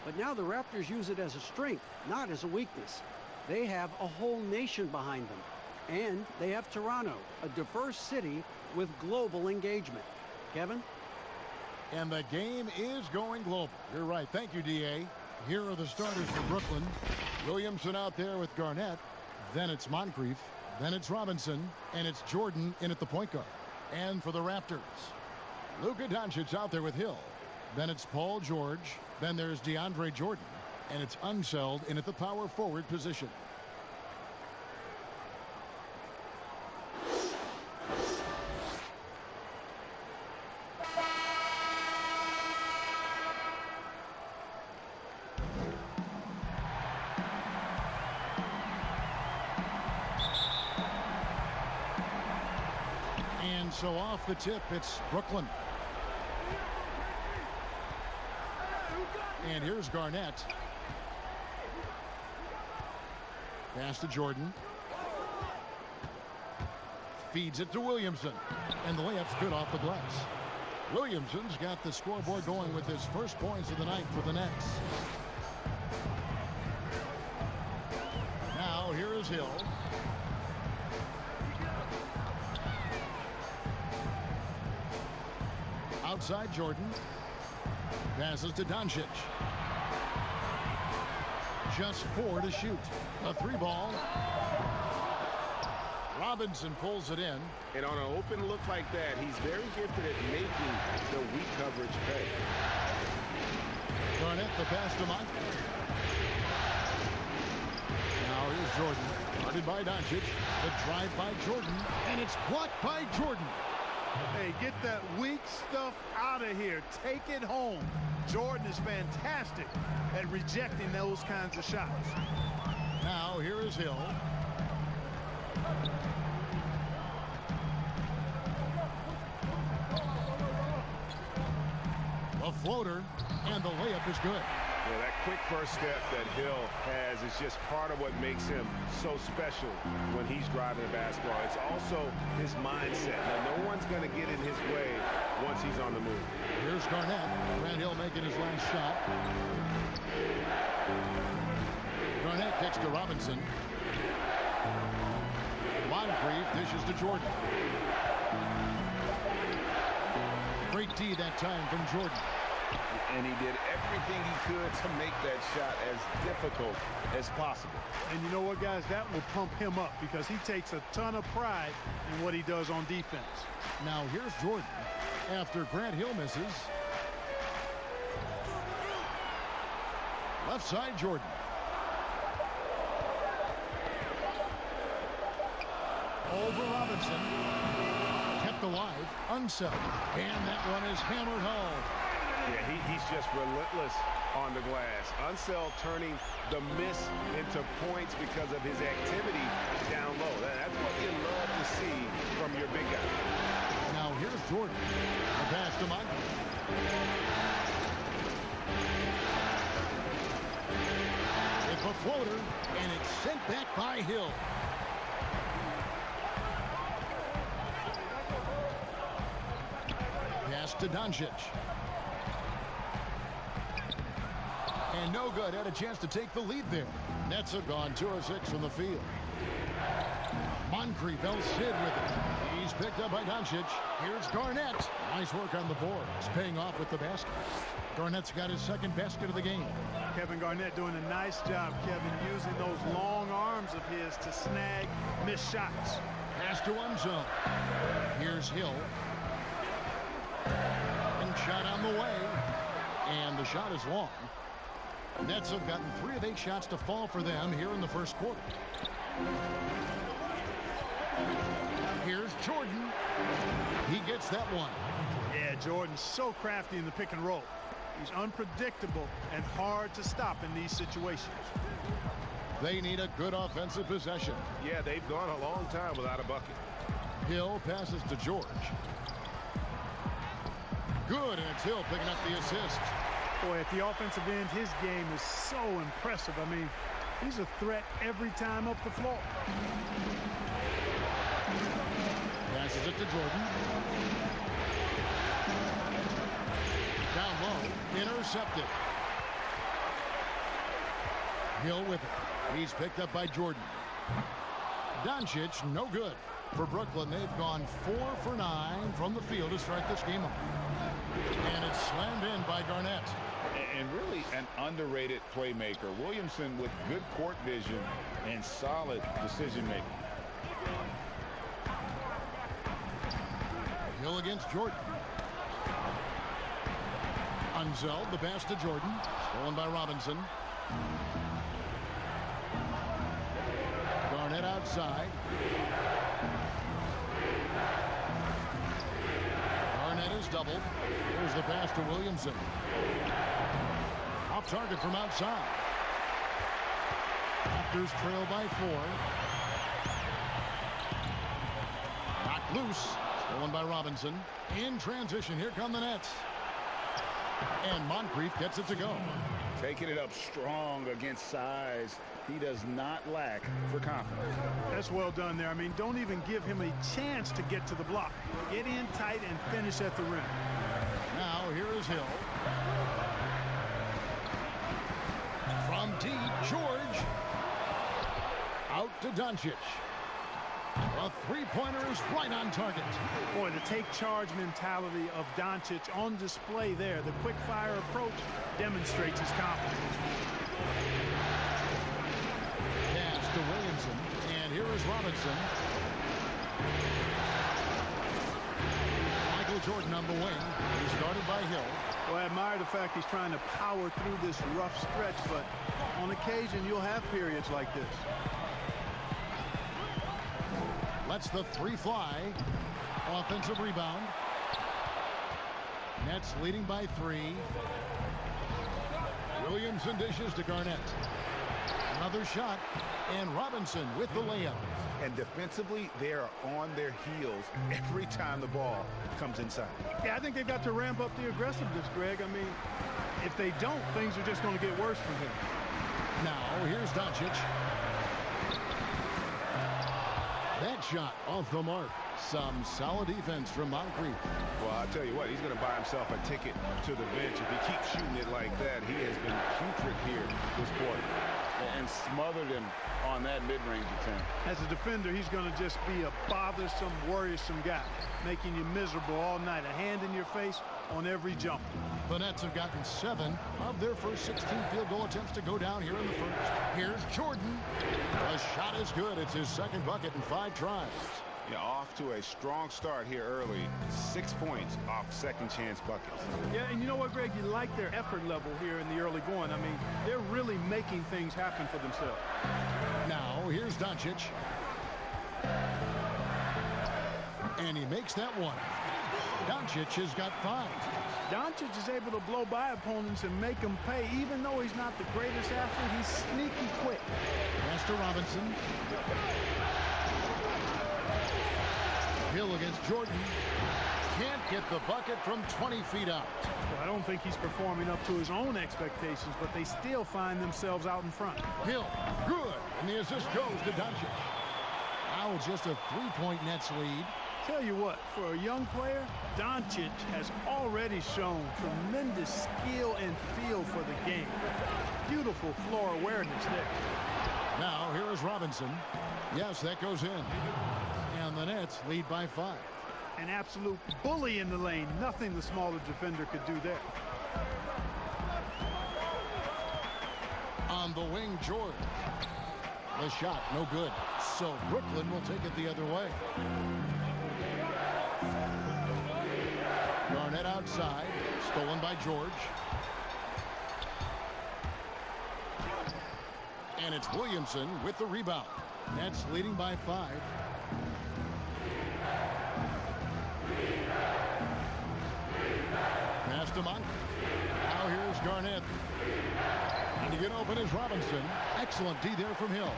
[SPEAKER 5] But now the Raptors use it as a strength, not as a weakness. They have a whole nation behind them. And they have Toronto, a diverse city with global engagement. Kevin?
[SPEAKER 17] And the game is going global. You're right. Thank you, DA. Here are the starters for Brooklyn. Williamson out there with Garnett. Then it's Moncrief. Then it's Robinson. And it's Jordan in at the point guard. And for the Raptors, Luka Doncic out there with Hill. Then it's Paul George. Then there's DeAndre Jordan. And it's Unseld in at the power forward position. And so off the tip, it's Brooklyn. And here's Garnett. Pass to Jordan. Feeds it to Williamson. And the layup's good off the glass. Williamson's got the scoreboard going with his first points of the night for the Nets. Now here is Hill. Outside Jordan. Passes to Doncic. Just 4 to shoot. A 3-ball. Robinson pulls it in.
[SPEAKER 21] And on an open look like that, he's very gifted at making the weak coverage pay.
[SPEAKER 17] Garnett, the pass to Moncrief. Now here's Jordan. Guarded by Doncic. The drive by Jordan. And it's blocked by Jordan.
[SPEAKER 22] Hey, get that weak stuff out of here. Take it home. Jordan is fantastic at rejecting those kinds of shots.
[SPEAKER 17] Now here is Hill. A floater, and the layup is good.
[SPEAKER 21] Yeah, that quick first step that Hill has is just part of what makes him so special when he's driving the basketball. It's also his mindset. Now, no one's going to get in his way once he's on the move.
[SPEAKER 17] Here's Garnett. Grant Hill making his last shot. Garnett kicks to Robinson. Moncrief dishes to Jordan. Great D that time from Jordan.
[SPEAKER 21] And he did everything he could to make that shot as difficult as possible.
[SPEAKER 22] And you know what, guys? That will pump him up because he takes a ton of pride in what he does on defense.
[SPEAKER 17] Now here's Jordan after Grant Hill misses. Left side Jordan. Over Robinson. Kept alive. Unseld. And that one is hammered home.
[SPEAKER 21] Yeah, he's just relentless on the glass. Unseld turning the miss into points because of his activity down low. That's what you love to see from your big guy.
[SPEAKER 17] Now here's Jordan. The pass to Michael. It's a floater, and it's sent back by Hill. Pass to Doncic. And no good. Had a chance to take the lead there. Nets have gone 2 of 6 from the field. Moncrief El Cid with it. He's picked up by Doncic. Here's Garnett. Nice work on the boards. Paying off with the basket. Garnett's got his second basket of the game.
[SPEAKER 22] Kevin Garnett doing a nice job, Kevin, using those long arms of his to snag missed shots.
[SPEAKER 17] Pass to one zone. Here's Hill. And shot on the way. And the shot is long. Nets have gotten 3 of 8 shots to fall for them here in the first quarter. Here's Jordan. He gets that one.
[SPEAKER 22] Yeah, Jordan's so crafty in the pick and roll. He's unpredictable and hard to stop in these situations.
[SPEAKER 17] They need a good offensive possession.
[SPEAKER 21] Yeah, they've gone a long time without a bucket.
[SPEAKER 17] Hill passes to George. Good, and it's Hill picking up the assist.
[SPEAKER 22] Boy, at the offensive end, his game is so impressive. I mean, he's a threat every time up the floor.
[SPEAKER 17] Passes it to Jordan. Down low, intercepted. Hill with it. He's picked up by Jordan. Doncic, no good. For Brooklyn, they've gone 4 for 9 from the field to start this game up. And it's slammed in by Garnett.
[SPEAKER 21] And really an underrated playmaker. Williamson with good court vision and solid decision-making.
[SPEAKER 17] Hill against Jordan. Unseld, the pass to Jordan. Stolen by Robinson. Garnett outside. Garnett is doubled. Here's the pass to Williamson. Off target from outside. Raptors trail by 4. Knocked loose. Stolen by Robinson. In transition, here come the Nets. And Moncrief gets it to go.
[SPEAKER 21] Taking it up strong against size. He does not lack for confidence.
[SPEAKER 22] That's well done there. I mean, don't even give him a chance to get to the block. Get in tight and finish at the rim.
[SPEAKER 17] Now here is Hill. From deep, George. Out to Doncic. A three-pointer is right on target.
[SPEAKER 22] Boy, the take charge mentality of Doncic on display there. The quick fire approach demonstrates his confidence.
[SPEAKER 17] Pass to Williamson, and here is Robinson. Michael Jordan on the wing. He's guarded by Hill.
[SPEAKER 22] Well, I admire the fact he's trying to power through this rough stretch, but on occasion you'll have periods like this.
[SPEAKER 17] Lets the 3 fly. Offensive rebound. Nets leading by 3. Williamson dishes to Garnett. Another shot, and Robinson with the layup.
[SPEAKER 21] And defensively, they are on their heels every time the ball comes inside.
[SPEAKER 22] Yeah, I think they've got to ramp up the aggressiveness, Greg. I mean, if they don't, things are just going to get worse for him.
[SPEAKER 17] Now, here's Doncic. That shot off the mark. Some solid defense from Moncrief.
[SPEAKER 21] Well, I'll tell you what, he's going to buy himself a ticket to the bench. If he keeps shooting it like that, he has been putrid here this quarter. And smothered him on that mid-range attempt.
[SPEAKER 22] As a defender, he's going to just be a bothersome, worrisome guy, making you miserable all night. A hand in your face on every jump.
[SPEAKER 17] The Nets have gotten 7 of their first 16 field goal attempts to go down here in the first. Here's Jordan. The shot is good. It's his second bucket in 5 tries.
[SPEAKER 21] Yeah, off to a strong start here early. 6 points off second chance buckets.
[SPEAKER 22] Yeah, and you know what, Greg? You like their effort level here in the early going. I mean, they're really making things happen for themselves.
[SPEAKER 17] Now, here's Doncic. And he makes that one. Doncic has got 5.
[SPEAKER 22] Doncic is able to blow by opponents and make them pay. Even though he's not the greatest athlete, he's sneaky quick.
[SPEAKER 17] Pass to Robinson. Hill against Jordan. Can't get the bucket from 20 feet out.
[SPEAKER 22] Well, I don't think he's performing up to his own expectations, but they still find themselves out in front.
[SPEAKER 17] Hill, good. And the assist goes to Doncic. Now just a 3-point Nets lead.
[SPEAKER 22] Tell you what, for a young player, Doncic has already shown tremendous skill and feel for the game. Beautiful floor awareness there.
[SPEAKER 17] Now here is Robinson. Yes, that goes in. And the Nets lead by 5.
[SPEAKER 22] An absolute bully in the lane. Nothing the smaller defender could do there.
[SPEAKER 17] On the wing, George. The shot, no good. So Brooklyn will take it the other way. Garnett outside. Stolen by George. And it's Williamson with the rebound. Nets leading by 5. Pass to Monk. Now here's Garnett. And to get open is Robinson. Excellent D there from Hill.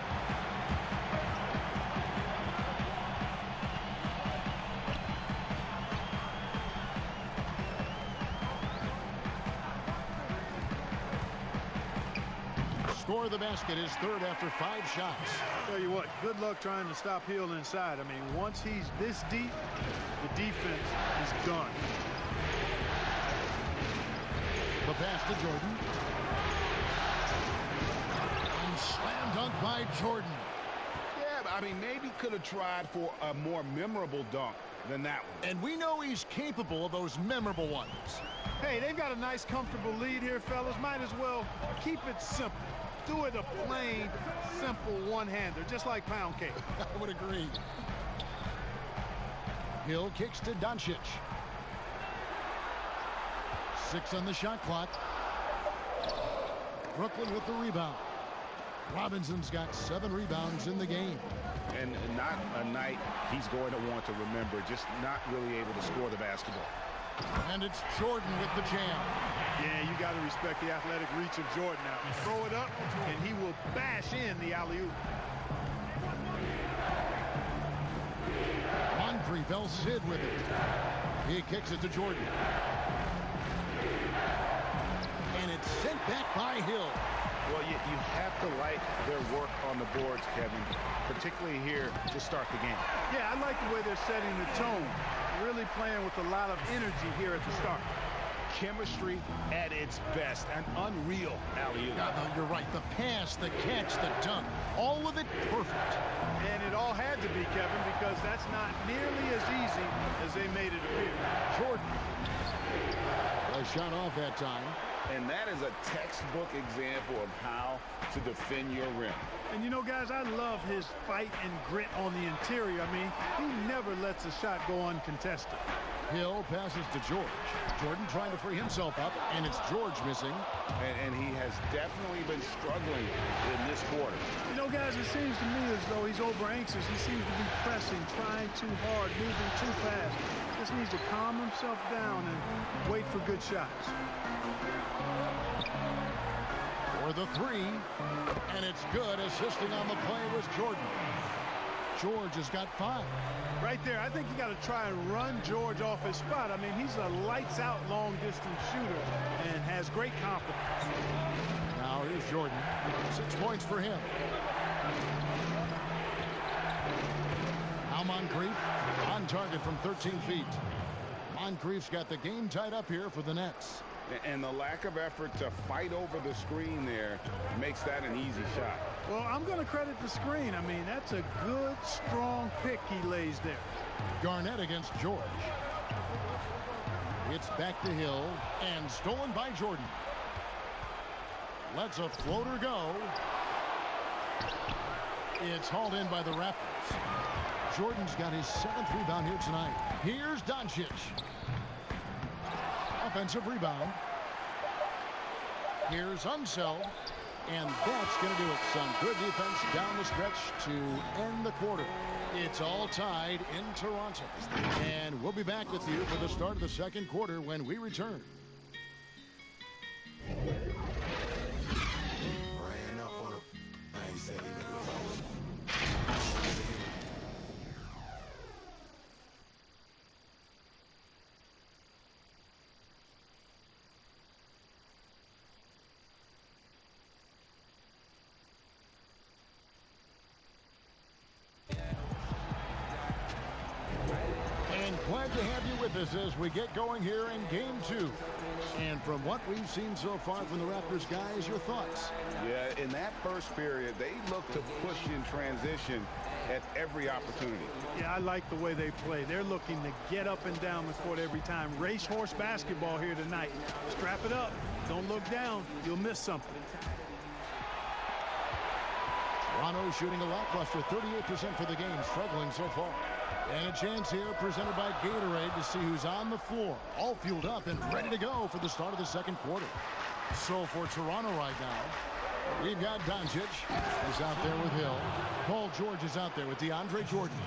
[SPEAKER 17] Score of the basket is third after 5 shots.
[SPEAKER 22] Tell you what, good luck trying to stop Hill inside. I mean, once he's this deep, the defense is done.
[SPEAKER 17] The pass to Jordan. And slam dunk by Jordan.
[SPEAKER 21] Yeah, I mean, maybe could have tried for a more memorable dunk than that one.
[SPEAKER 17] And we know he's capable of those memorable ones.
[SPEAKER 22] Hey, they've got a nice, comfortable lead here, fellas. Might as well keep it simple. Do it a plain, simple one-hander, just like pound cake.
[SPEAKER 17] I would agree. Hill kicks to Doncic. 6 on the shot clock. Brooklyn with the rebound. Robinson's got 7 rebounds in the game.
[SPEAKER 21] And not a night he's going to want to remember, just not really able to score the basketball.
[SPEAKER 17] And it's Jordan with the jam.
[SPEAKER 22] Yeah, you got to respect the athletic reach of Jordan now. Throw it up, and he will bash in the alley-oop.
[SPEAKER 17] Moncrief, El Cid with it. He kicks it to Jordan. And it's sent back by Hill.
[SPEAKER 21] Well, you have to like their work on the boards, Kevin, particularly here to start the game.
[SPEAKER 22] Yeah, I like the way they're setting the tone. Really playing with a lot of energy here at the start.
[SPEAKER 21] Chemistry at its best. An unreal alley-oop.
[SPEAKER 17] Yeah, you're right. The pass, the catch, the dunk. All of it perfect.
[SPEAKER 22] And it all had to be, Kevin, because that's not nearly as easy as they made it appear.
[SPEAKER 17] Jordan. A shot off that time.
[SPEAKER 21] And that is a textbook example of how to defend your rim.
[SPEAKER 22] And you know, guys, I love his fight and grit on the interior. I mean, he never lets a shot go uncontested.
[SPEAKER 17] Hill passes to George. Jordan trying to free himself up, and it's George missing.
[SPEAKER 21] And he has definitely been struggling in this quarter.
[SPEAKER 22] You know, guys, it seems to me as though he's over-anxious. He seems to be pressing, trying too hard, moving too fast. Just needs to calm himself down and wait for good shots.
[SPEAKER 17] For the 3, and it's good. Assisting on the play was Jordan. George has got 5.
[SPEAKER 22] Right there, I think you got to try and run George off his spot. I mean, he's a lights-out long-distance shooter and has great confidence.
[SPEAKER 17] Now here's Jordan. 6 points for him. Now Moncrief on target from 13 feet. Moncrief's got the game tied up here for the Nets.
[SPEAKER 21] And the lack of effort to fight over the screen there makes that an easy shot.
[SPEAKER 22] Well, I'm going to credit the screen. I mean, that's a good, strong pick he lays there.
[SPEAKER 17] Garnett against George. It's back to Hill and stolen by Jordan. Lets a floater go. It's hauled in by the Raptors. Jordan's got his 7th rebound here tonight. Here's Doncic. Offensive rebound. Here's Unseld. And that's going to do it, son. Good defense down the stretch to end the quarter. It's all tied in Toronto. And we'll be back with you for the start of the second quarter when we return. Glad to have you with us as we get going here in game 2. And from what we've seen so far from the Raptors guys, your thoughts?
[SPEAKER 21] Yeah, in that first period, they looked to push in transition at every opportunity.
[SPEAKER 22] Yeah, I like the way they play. They're looking to get up and down the court every time. Racehorse basketball here tonight. Strap it up. Don't look down. You'll miss something.
[SPEAKER 17] Toronto shooting a lackluster 38% for the game, struggling so far. And a chance here presented by Gatorade to see who's on the floor. All fueled up and ready to go for the start of the second quarter. So for Toronto right now, we've got Doncic is out there with Hill. Paul George is out there with DeAndre Jordan.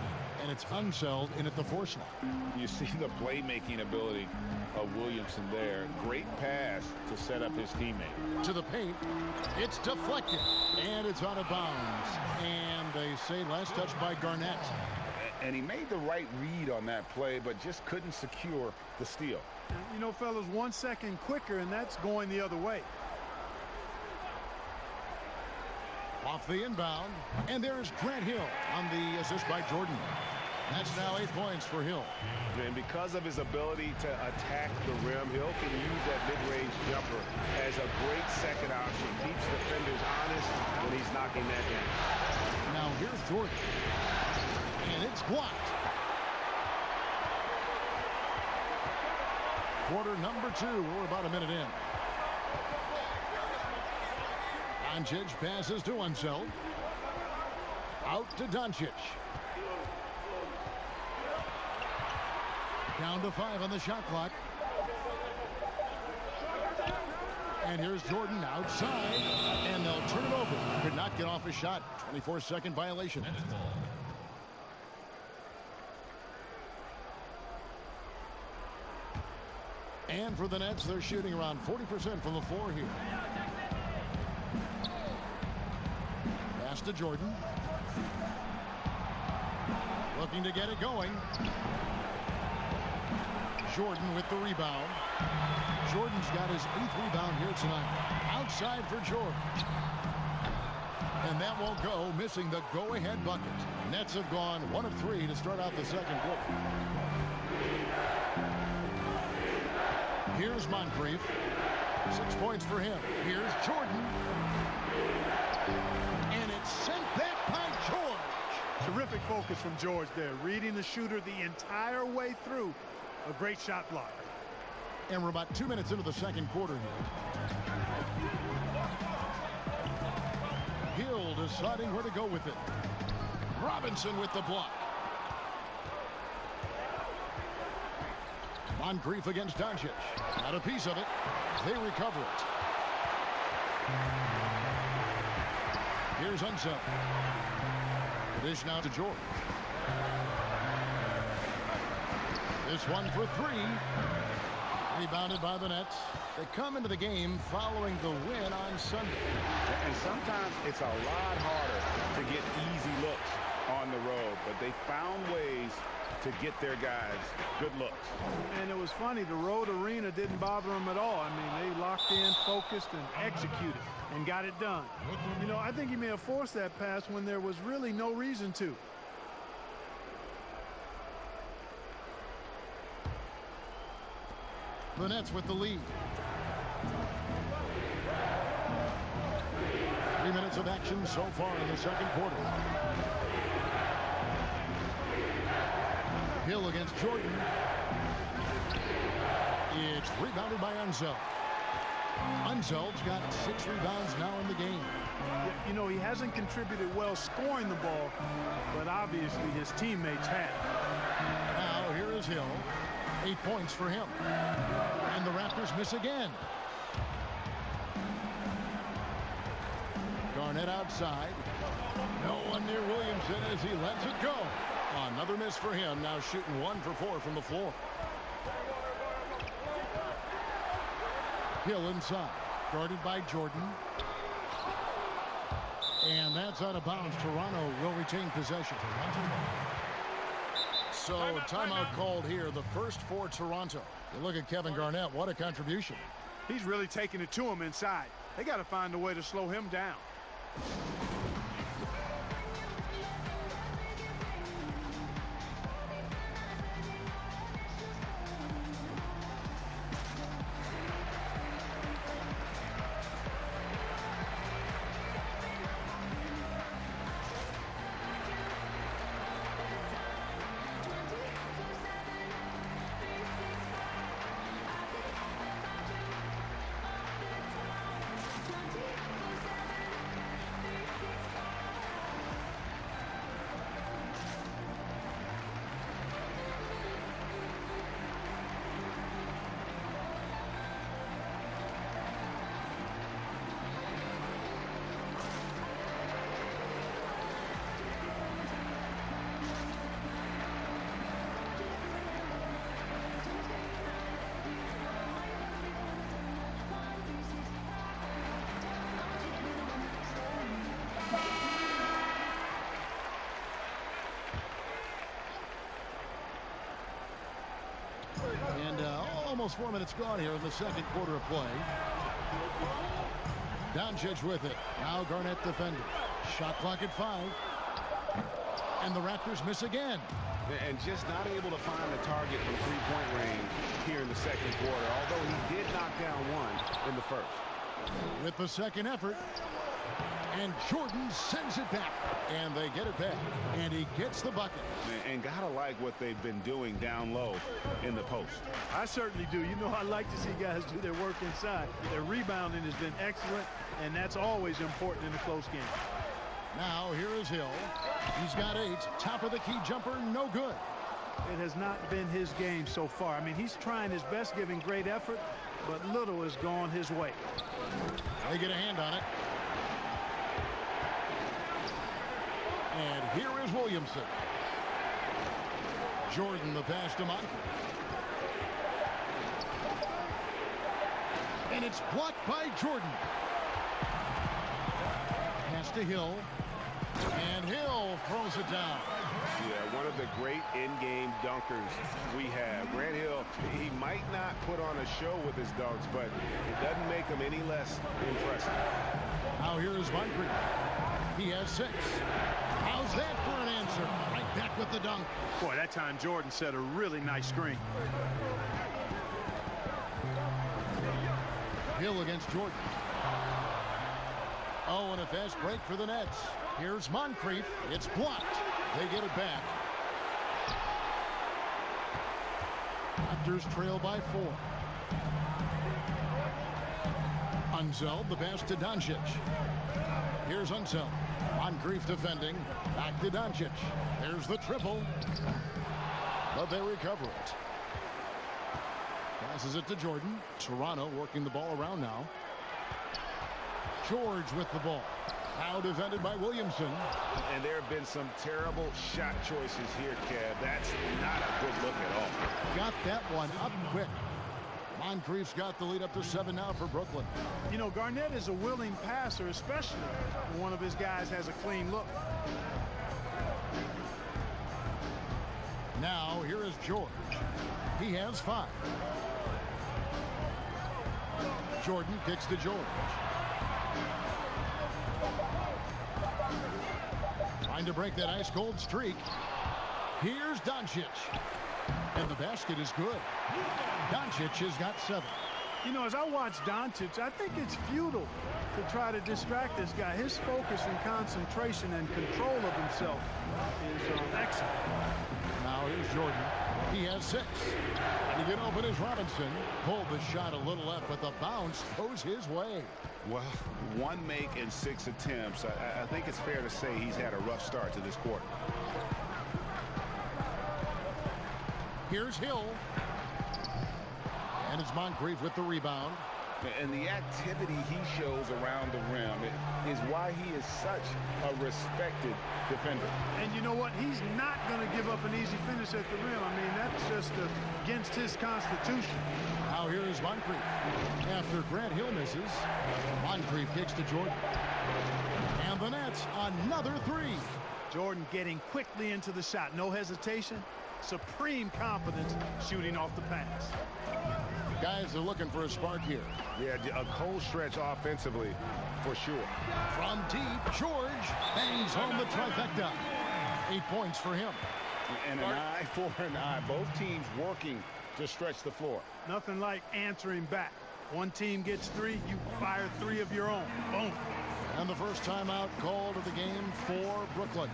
[SPEAKER 17] And it's Unseld in at the 4 slot.
[SPEAKER 21] You see the playmaking ability of Williamson there. Great pass to set up his teammate.
[SPEAKER 17] To the paint. It's deflected. And it's out of bounds. And they say last touch by Garnett.
[SPEAKER 21] And he made the right read on that play, but just couldn't secure the steal.
[SPEAKER 22] You know, fellas, 1 second quicker, and that's going the other way.
[SPEAKER 17] Off the inbound, and there's Grant Hill on the assist by Jordan. That's now 8 points for Hill.
[SPEAKER 21] And because of his ability to attack the rim, Hill can use that mid-range jumper as a great second option. Keeps defenders honest when he's knocking that down.
[SPEAKER 17] Now here's Jordan. And it's blocked. Quarter number 2. We're about a minute in. Doncic passes to Unseld. Out to Doncic. Down to 5 on the shot clock. And here's Jordan outside. And they'll turn it over. Could not get off his shot. 24-second violation. And for the Nets, they're shooting around 40% from the floor here. Pass to Jordan. Looking to get it going. Jordan with the rebound. Jordan's got his 8th rebound here tonight. Outside for Jordan. And that won't go, missing the go-ahead bucket. Nets have gone 1 of 3 to start out the second quarter. Here's Moncrief. 6 points for him. Here's Jordan. And it's sent back by George.
[SPEAKER 22] Terrific focus from George there. Reading the shooter the entire way through. A great shot block.
[SPEAKER 17] And we're about 2 minutes into the second quarter here. Hill deciding where to go with it. Robinson with the block. Moncrief against Doncic. Not a piece of it. They recover it. Here's Unseld. Dish now to George. This one for 3. Rebounded by the Nets. They come into the game following the win on Sunday.
[SPEAKER 21] And sometimes it's a lot harder to get easy looks on the road, but they found ways to get their guys good looks.
[SPEAKER 22] And it was funny, the road arena didn't bother them at all. I mean, they locked in, focused, and executed, and got it done. You know, I think he may have forced that pass when there was really no reason to.
[SPEAKER 17] The Nets with the lead. 3 minutes of action so far in the second quarter. Hill against Jordan. It's rebounded by Unseld. Unseld's got 6 rebounds now in the game.
[SPEAKER 22] You know, he hasn't contributed well scoring the ball, but obviously his teammates have.
[SPEAKER 17] Now here is Hill. 8 points for him. And the Raptors miss again. Garnett outside. No one near Williamson as he lets it go. Another miss for him. Now shooting 1 for 4 from the floor. Hill inside. Guarded by Jordan. And that's out of bounds. Toronto will retain possession. So timeout called here. The first for Toronto. You look at Kevin Garnett. What a contribution.
[SPEAKER 22] He's really taking it to him inside. They got to find a way to slow him down.
[SPEAKER 17] And almost 4 minutes gone here in the second quarter of play. Doncic with it. Now Garnett defending. Shot clock at 5. And the Raptors miss again.
[SPEAKER 21] And just not able to find the target from three-point range here in the second quarter, although he did knock down one in the first.
[SPEAKER 17] With the second effort. And Jordan sends it back. And they get it back. And he gets the bucket.
[SPEAKER 21] And gotta like what they've been doing down low in the post.
[SPEAKER 22] I certainly do. You know, I like to see guys do their work inside. Their rebounding has been excellent, and that's always important in a close game.
[SPEAKER 17] Now here is Hill. He's got 8. Top of the key jumper, no good.
[SPEAKER 22] It has not been his game so far. I mean, he's trying his best, giving great effort, but little has gone his way.
[SPEAKER 17] They get a hand on it. And here is Williamson. Jordan, the pass to Moncrief. And it's blocked by Jordan. Pass to Hill. And Hill throws it down.
[SPEAKER 21] Yeah, one of the great in-game dunkers we have. Grant Hill, he might not put on a show with his dunks, but it doesn't make him any less impressive.
[SPEAKER 17] Now here is Moncrief. He has 6. How's that for an answer? Right back with the dunk.
[SPEAKER 22] Boy, that time Jordan set a really nice screen.
[SPEAKER 17] Hill against Jordan. Oh, and a fast break for the Nets. Here's Moncrief. It's blocked. They get it back. Raptors trail by 4. Unseld, the pass to Doncic. Here's Unseld. Moncrief defending. Back to Doncic. There's the triple. But they recover it. Passes it to Jordan. Toronto working the ball around now. George with the ball. Now defended by Williamson.
[SPEAKER 21] And there have been some terrible shot choices here, Kev. That's not a good look at all.
[SPEAKER 17] Got that one up quick. Moncrief's got the lead up to 7 now for Brooklyn.
[SPEAKER 22] You know, Garnett is a willing passer, especially when one of his guys has a clean look.
[SPEAKER 17] Now here is George. He has 5. Jordan kicks to George. Trying to break that ice-cold streak. Here's Doncic. And the basket is good. Doncic has got 7.
[SPEAKER 22] You know, as I watch Doncic, I think it's futile to try to distract this guy. His focus and concentration and control of himself is excellent.
[SPEAKER 17] Now here's Jordan. He has 6. And to get open is Robinson. Pulled the shot a little left, but the bounce goes his way.
[SPEAKER 21] Well, 1 make in 6 attempts. I think it's fair to say he's had a rough start to this quarter.
[SPEAKER 17] Here's Hill. And it's Moncrief with the rebound.
[SPEAKER 21] And the activity he shows around the rim is why he is such a respected defender.
[SPEAKER 22] And you know what? He's not going to give up an easy finish at the rim. I mean, that's just against his constitution.
[SPEAKER 17] Now here is Moncrief. After Grant Hill misses, Moncrief kicks to Jordan. And the Nets, another three.
[SPEAKER 22] Jordan getting quickly into the shot. No hesitation. Supreme confidence shooting off the pass.
[SPEAKER 17] Guys are looking for a spark here.
[SPEAKER 21] Yeah, a cold stretch offensively, for sure.
[SPEAKER 17] From deep, George bangs home the trifecta. 8 points for him.
[SPEAKER 21] And an eye for an eye. Both teams working to stretch the floor.
[SPEAKER 22] Nothing like answering back. One team gets 3, you fire 3 of your own. Boom.
[SPEAKER 17] And the first timeout called of the game for Brooklyn.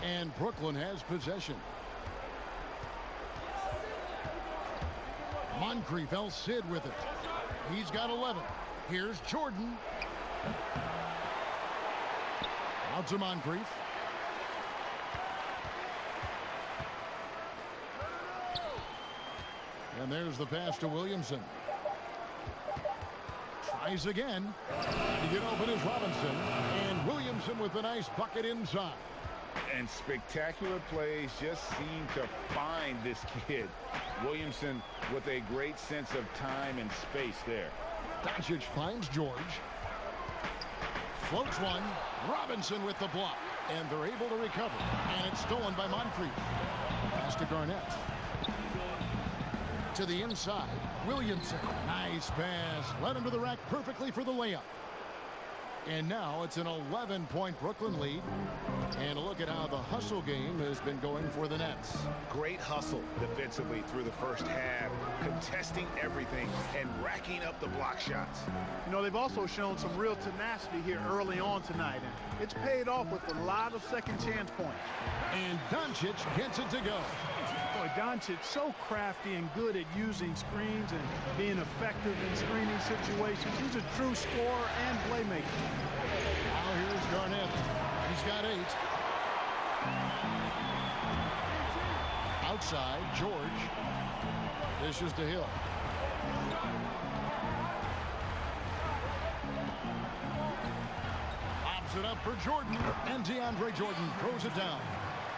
[SPEAKER 17] And Brooklyn has possession. Moncrief El Cid with it. He's got 11. Here's Jordan. Out to Moncrief. And there's the pass to Williamson. Tries again. To get open is Robinson. And Williamson with a nice bucket inside.
[SPEAKER 21] And spectacular plays just seem to find this kid. Williamson with a great sense of time and space there.
[SPEAKER 17] Doncic finds George. Floats one. Robinson with the block. And they're able to recover. And it's stolen by Moncrief. Pass to Garnett. To the inside. Williamson. Nice pass. Led him to the rack perfectly for the layup. And now it's an 11-point Brooklyn lead. And a look at how the hustle game has been going for the Nets.
[SPEAKER 21] Great hustle defensively through the first half, contesting everything and racking up the block shots.
[SPEAKER 22] You know, they've also shown some real tenacity here early on tonight, and it's paid off with a lot of second chance points.
[SPEAKER 17] And Doncic gets it to go.
[SPEAKER 22] Boy, Doncic so crafty and good at using screens and being effective in screening situations. He's a true scorer and playmaker.
[SPEAKER 17] Now here's Garnett. He's got 8. Outside, George. Dishes to Hill. Lobs it up for Jordan. And DeAndre Jordan throws it down.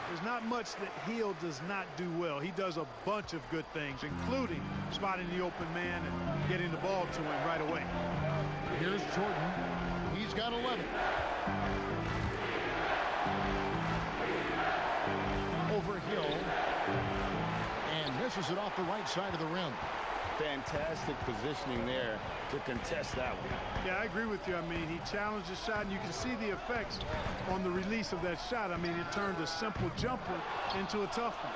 [SPEAKER 22] There's not much that Hill does not do well. He does a bunch of good things, including spotting the open man and getting the ball to him right away.
[SPEAKER 17] Here's Jordan. He's got 11. Over Hill. And misses it off the right side of the rim.
[SPEAKER 21] Fantastic positioning there to contest that one.
[SPEAKER 22] Yeah, I agree with you. I mean, he challenged the shot, and you can see the effects on the release of that shot. I mean, it turned a simple jumper into a tough one.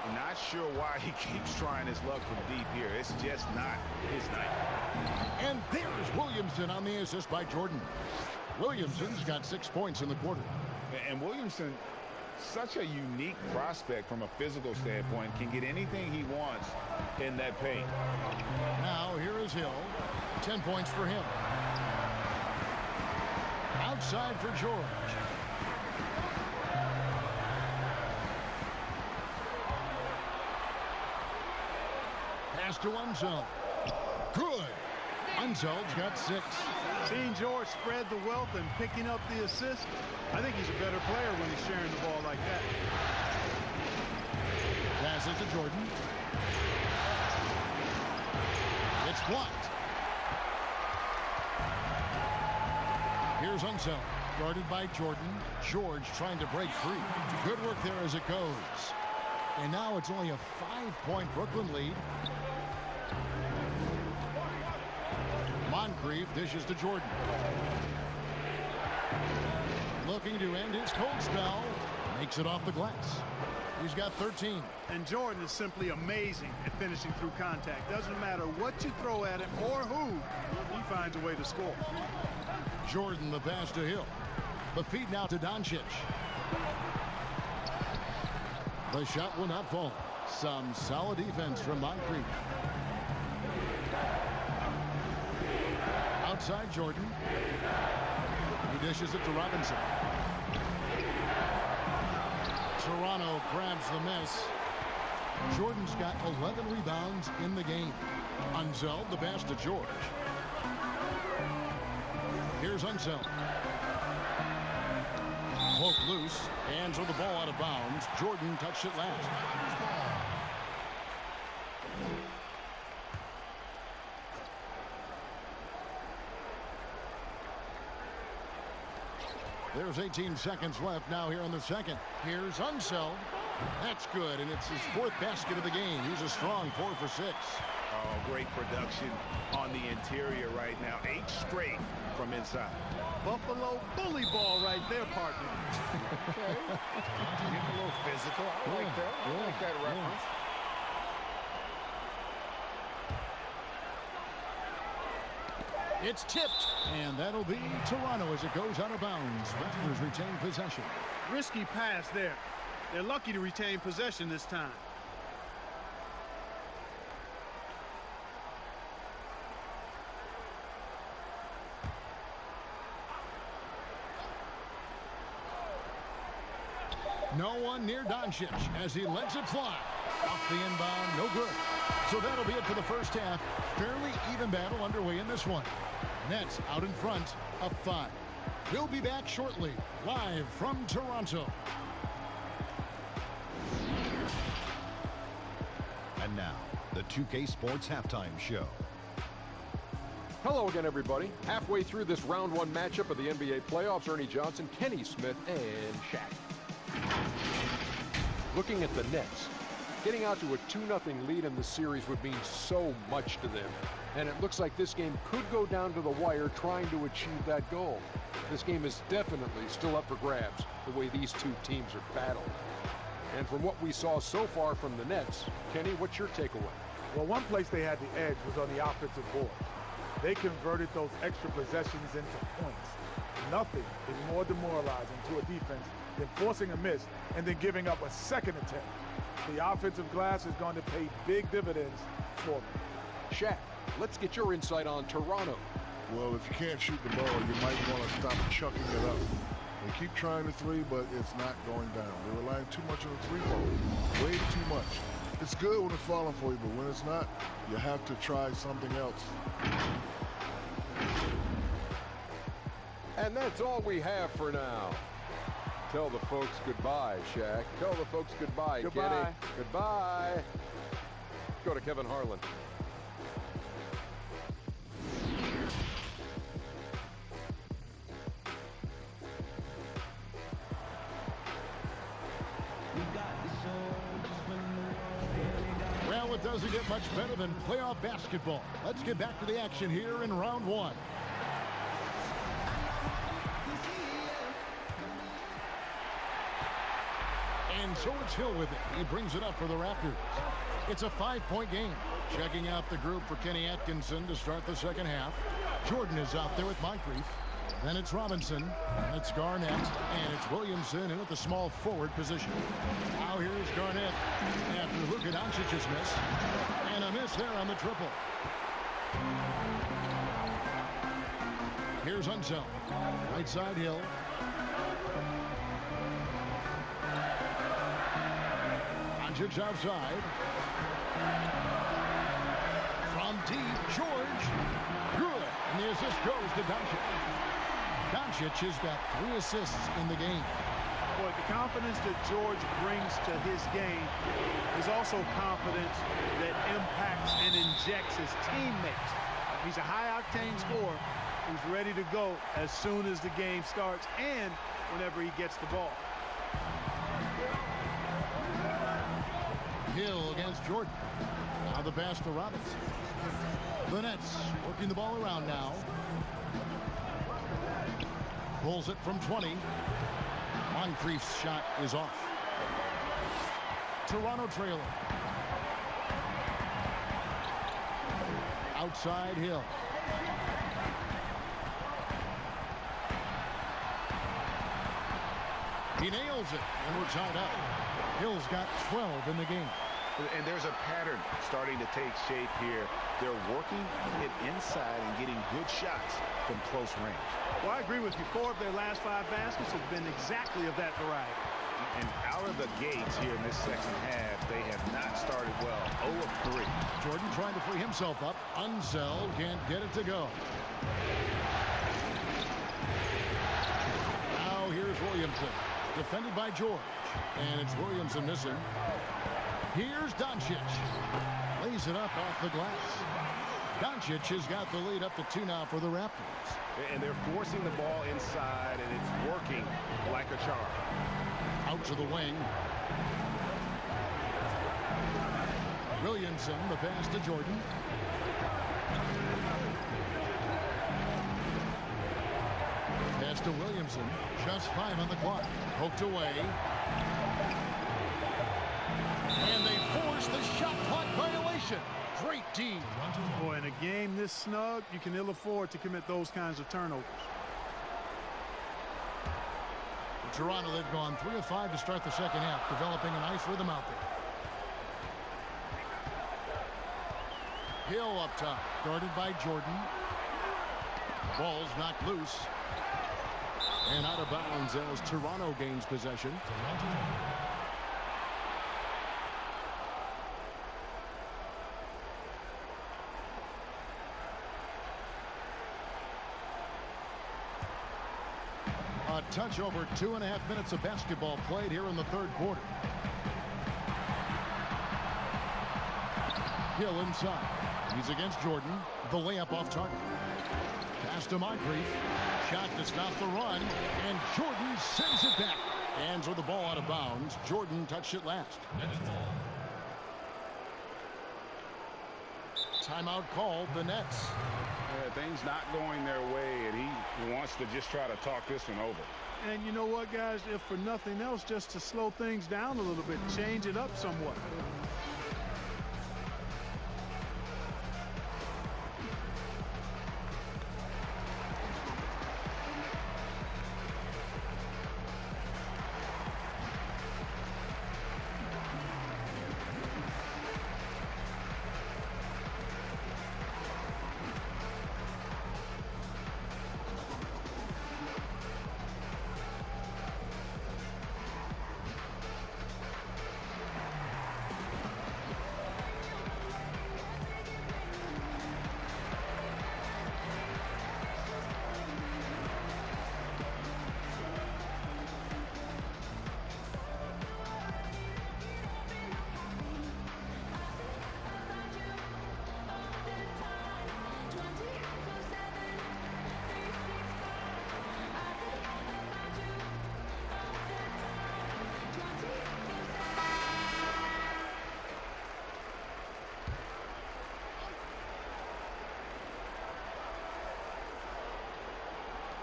[SPEAKER 21] I'm not sure why he keeps trying his luck from deep here. It's just not his night.
[SPEAKER 17] And there's Williamson on the assist by Jordan. Williamson's got 6 points in the quarter.
[SPEAKER 21] And Williamson, such a unique prospect from a physical standpoint, can get anything he wants in that paint.
[SPEAKER 17] Now here is Hill. 10 points for him. Outside for George. Pass to Unseld. Good. Unseld's got 6.
[SPEAKER 22] Seeing George spread the wealth and picking up the assist, I think he's a better player when he's sharing the ball like that.
[SPEAKER 17] Passes to Jordan. It's blocked. Here's Unseld, guarded by Jordan. George trying to break free. Good work there as it goes. And now it's only a 5-point Brooklyn lead. Moncrief dishes to Jordan. Looking to end his cold spell. Makes it off the glass. He's got 13.
[SPEAKER 22] And Jordan is simply amazing at finishing through contact. Doesn't matter what you throw at him or who, he finds a way to score.
[SPEAKER 17] Jordan the pass to Hill. The feed now to Doncic. The shot will not fall. Some solid defense from Moncrief. Outside Jordan. He dishes it to Robinson. Toronto grabs the miss. Jordan's got 11 rebounds in the game. Unseld the pass to George. Here's Unseld. Cloak loose, and so the ball out of bounds. Jordan touched it last. There's 18 seconds left now here in the second. Here's Unseld. That's good, and it's his 4th basket of the game. He's a strong 4 for 6.
[SPEAKER 21] Oh, great production on the interior right now. 8 straight from inside.
[SPEAKER 22] Buffalo bully ball right there, partner.
[SPEAKER 21] Okay. Getting a little physical. I like that. I like that reference.
[SPEAKER 17] It's tipped, and that'll be Toronto as it goes out of bounds. Raptors retain possession.
[SPEAKER 22] Risky pass there. They're lucky to retain possession this time.
[SPEAKER 17] No one near Doncic as he lets it fly. Off the inbound, no good. So that'll be it for the first half. Fairly even battle underway in this one. Nets out in front, up 5. We'll be back shortly, live from Toronto.
[SPEAKER 4] And now, the 2K Sports Halftime Show.
[SPEAKER 20] Hello again, everybody. Halfway through this round 1 matchup of the NBA playoffs, Ernie Johnson, Kenny Smith, and Shaq. Looking at the Nets, getting out to a 2-0 lead in the series would mean so much to them. And it looks like this game could go down to the wire trying to achieve that goal. This game is definitely still up for grabs, the way these two teams are battling. And from what we saw so far from the Nets, Kenny, what's your takeaway?
[SPEAKER 16] Well, one place they had the edge was on the offensive board. They converted those extra possessions into points. Nothing is more demoralizing to a defense than forcing a miss and then giving up a second attempt. The offensive glass is going to pay big dividends for them.
[SPEAKER 20] Shaq, let's get your insight on Toronto.
[SPEAKER 8] Well, if you can't shoot the ball, you might want to stop chucking it up. They keep trying the 3, but it's not going down. They're relying too much on the 3-ball. Way too much. It's good when it's falling for you, but when it's not, you have to try something else.
[SPEAKER 20] And that's all we have for now. Tell the folks goodbye, Shaq. Tell the folks goodbye,
[SPEAKER 22] Goodbye.
[SPEAKER 20] Kenny. Goodbye. Go to Kevin Harlan.
[SPEAKER 17] Well, it doesn't get much better than playoff basketball. Let's get back to the action here in round 1. And so it's Hill with it. He brings it up for the Raptors. It's a 5-point game. Checking out the group for Kenny Atkinson to start the second half. Jordan is out there with Moncrief. Then it's Robinson, and it's Garnett, and it's Williamson in at the small forward position. Now here's Garnett after Luka Doncic's miss. And a miss there on the triple. Here's Unseld. Right side Hill. Doncic outside. From deep, George. Good. And the assist goes to Doncic. Doncic has got 3 assists in the game.
[SPEAKER 22] Boy, the confidence that George brings to his game is also confidence that impacts and injects his teammates. He's a high-octane scorer, who's ready to go as soon as the game starts and whenever he gets the ball.
[SPEAKER 17] Hill against Jordan. Now the pass to Robinson. The Nets working the ball around now. Pulls it from 20. Moncrief's shot is off. Toronto trailer. Outside Hill. He nails it, and we're tied up. Hill's got 12 in the game.
[SPEAKER 21] And there's a pattern starting to take shape here. They're working it inside and getting good shots from close range.
[SPEAKER 22] Well, I agree with you. 4 of their last 5 baskets have been exactly of that variety.
[SPEAKER 21] And out of the gates here in this second half, they have not started well. 0 of 3.
[SPEAKER 17] Jordan trying to free himself up. Unseld can't get it to go. Now here's Williamson. Defended by George. And it's Williamson missing. Here's Doncic. Lays it up off the glass. Doncic has got the lead up to 2 now for the Raptors.
[SPEAKER 21] And they're forcing the ball inside, and it's working like a charm.
[SPEAKER 17] Out to the wing. Williamson, the pass to Jordan. Pass to Williamson. Just 5 on the clock. Poked away. And they force the shot clock violation. Great D.
[SPEAKER 22] Boy, in a game this snug, you can ill afford to commit those kinds of turnovers.
[SPEAKER 17] Toronto, they've gone 3 of 5 to start the second half, developing a nice rhythm out there. Hill up top, guarded by Jordan. Ball's knocked loose. And out of bounds as Toronto gains possession. A touch over 2.5 minutes of basketball played here in the third quarter. Hill inside. He's against Jordan. The layup off target. Pass to Moncrief. Shot to stop the run. And Jordan sends it back. Hands with the ball out of bounds. Jordan touched it last. Timeout called the Nets.
[SPEAKER 21] Things not going their way, and he wants to just try to talk this one over.
[SPEAKER 22] And you know what, guys? If for nothing else, just to slow things down a little bit, change it up somewhat.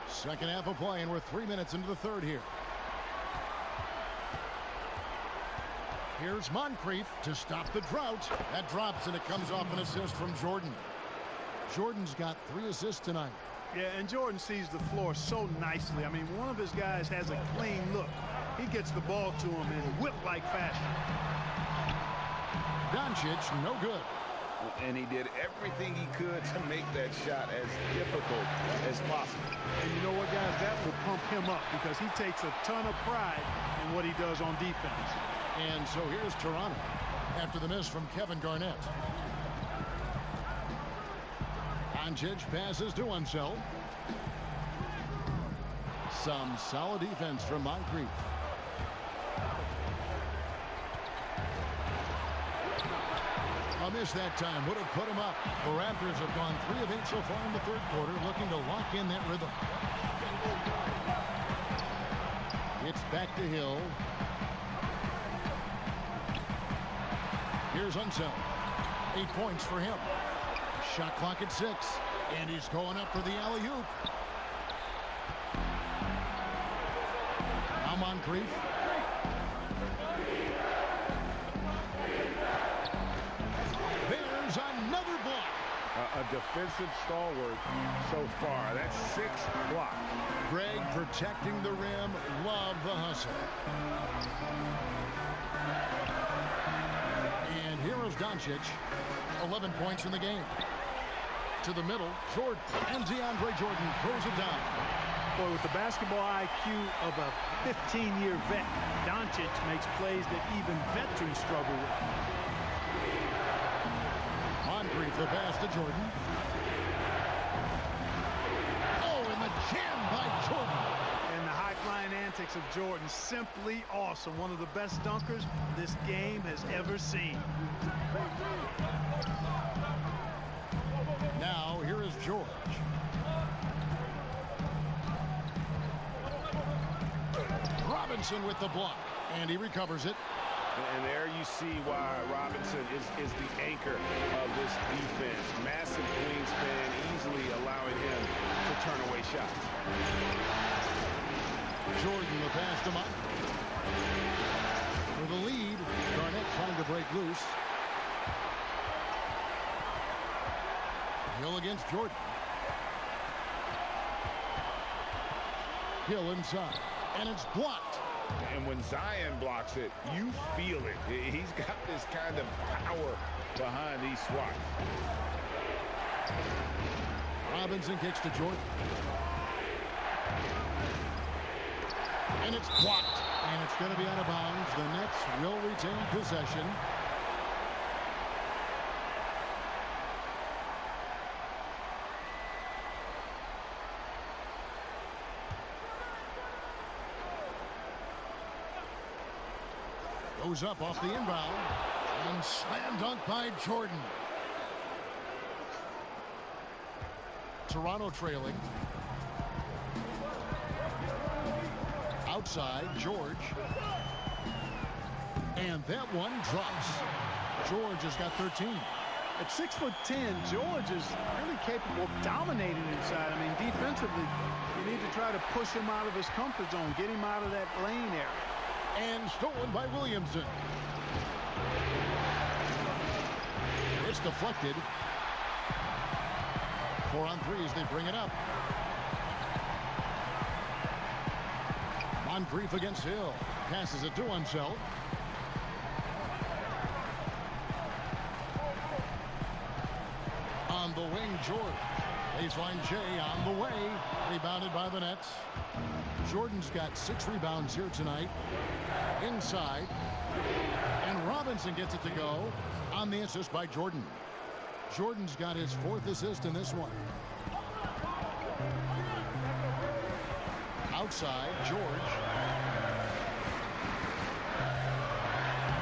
[SPEAKER 17] Second half of play, and we're 3 minutes into the third here. Here's Moncrief to stop the drought. That drops, and it comes off an assist from Jordan. Jordan's got 3 assists tonight.
[SPEAKER 22] Yeah, and Jordan sees the floor so nicely. I mean, one of his guys has a clean look. He gets the ball to him in whip-like fashion.
[SPEAKER 17] Doncic, no good.
[SPEAKER 21] And he did everything he could to make that shot as difficult as possible.
[SPEAKER 22] And you know what, guys? That will pump him up because he takes a ton of pride in what he does on defense.
[SPEAKER 17] And so here's Toronto after the miss from Kevin Garnett. Doncic passes to Unseld. Some solid defense from Moncrief. A A miss that time would have put him up. The Raptors have gone 3 of 8 so far in the third quarter, looking to lock in that rhythm. It's back to Hill. Here's Unseld. 8 points for him. Shot clock at 6. And he's going up for the alley-oop. Now Moncrief. There's another block.
[SPEAKER 21] A defensive stalwart so far. That's 6 blocks.
[SPEAKER 17] Greg protecting the rim. Love the hustle. And here is Doncic. 11 points in the game. To the middle, Jordan, and DeAndre Jordan throws it down.
[SPEAKER 22] Boy, with the basketball IQ of a 15-year vet, Doncic makes plays that even veterans struggle with.
[SPEAKER 17] Moncrief, the pass to Jordan. Oh, and the jam by Jordan.
[SPEAKER 22] And the high-flying antics of Jordan, simply awesome. One of the best dunkers this game has ever seen.
[SPEAKER 17] Now, here is George. Robinson with the block, and he recovers it.
[SPEAKER 21] And there you see why Robinson is the anchor of this defense. Massive wingspan, easily allowing him to turn away shots.
[SPEAKER 17] Jordan, the pass to Monk. For the lead, Garnett trying to break loose. Hill against Jordan. Hill inside, and it's blocked.
[SPEAKER 21] And when Zion blocks it, you feel it. He's got this kind of power behind these swats.
[SPEAKER 17] Robinson kicks to Jordan. And it's blocked. And it's going to be out of bounds. The Nets will retain possession. Goes up off the inbound. And slam dunk by Jordan. Toronto trailing. Outside, George. And that one drops. George has got 13.
[SPEAKER 22] At 6'10", George is really capable of dominating inside. I mean, defensively, you need to try to push him out of his comfort zone, get him out of that lane area.
[SPEAKER 17] And stolen by Williamson. It's deflected. 4 on 3 as they bring it up. Moncrief against Hill. Passes it to Unseld. On the wing, George. Baseline Jay on the way. Rebounded by the Nets. Jordan's got 6 rebounds here tonight. Inside. And Robinson gets it to go on the assist by Jordan. Jordan's got his 4th assist in this one. Outside, George.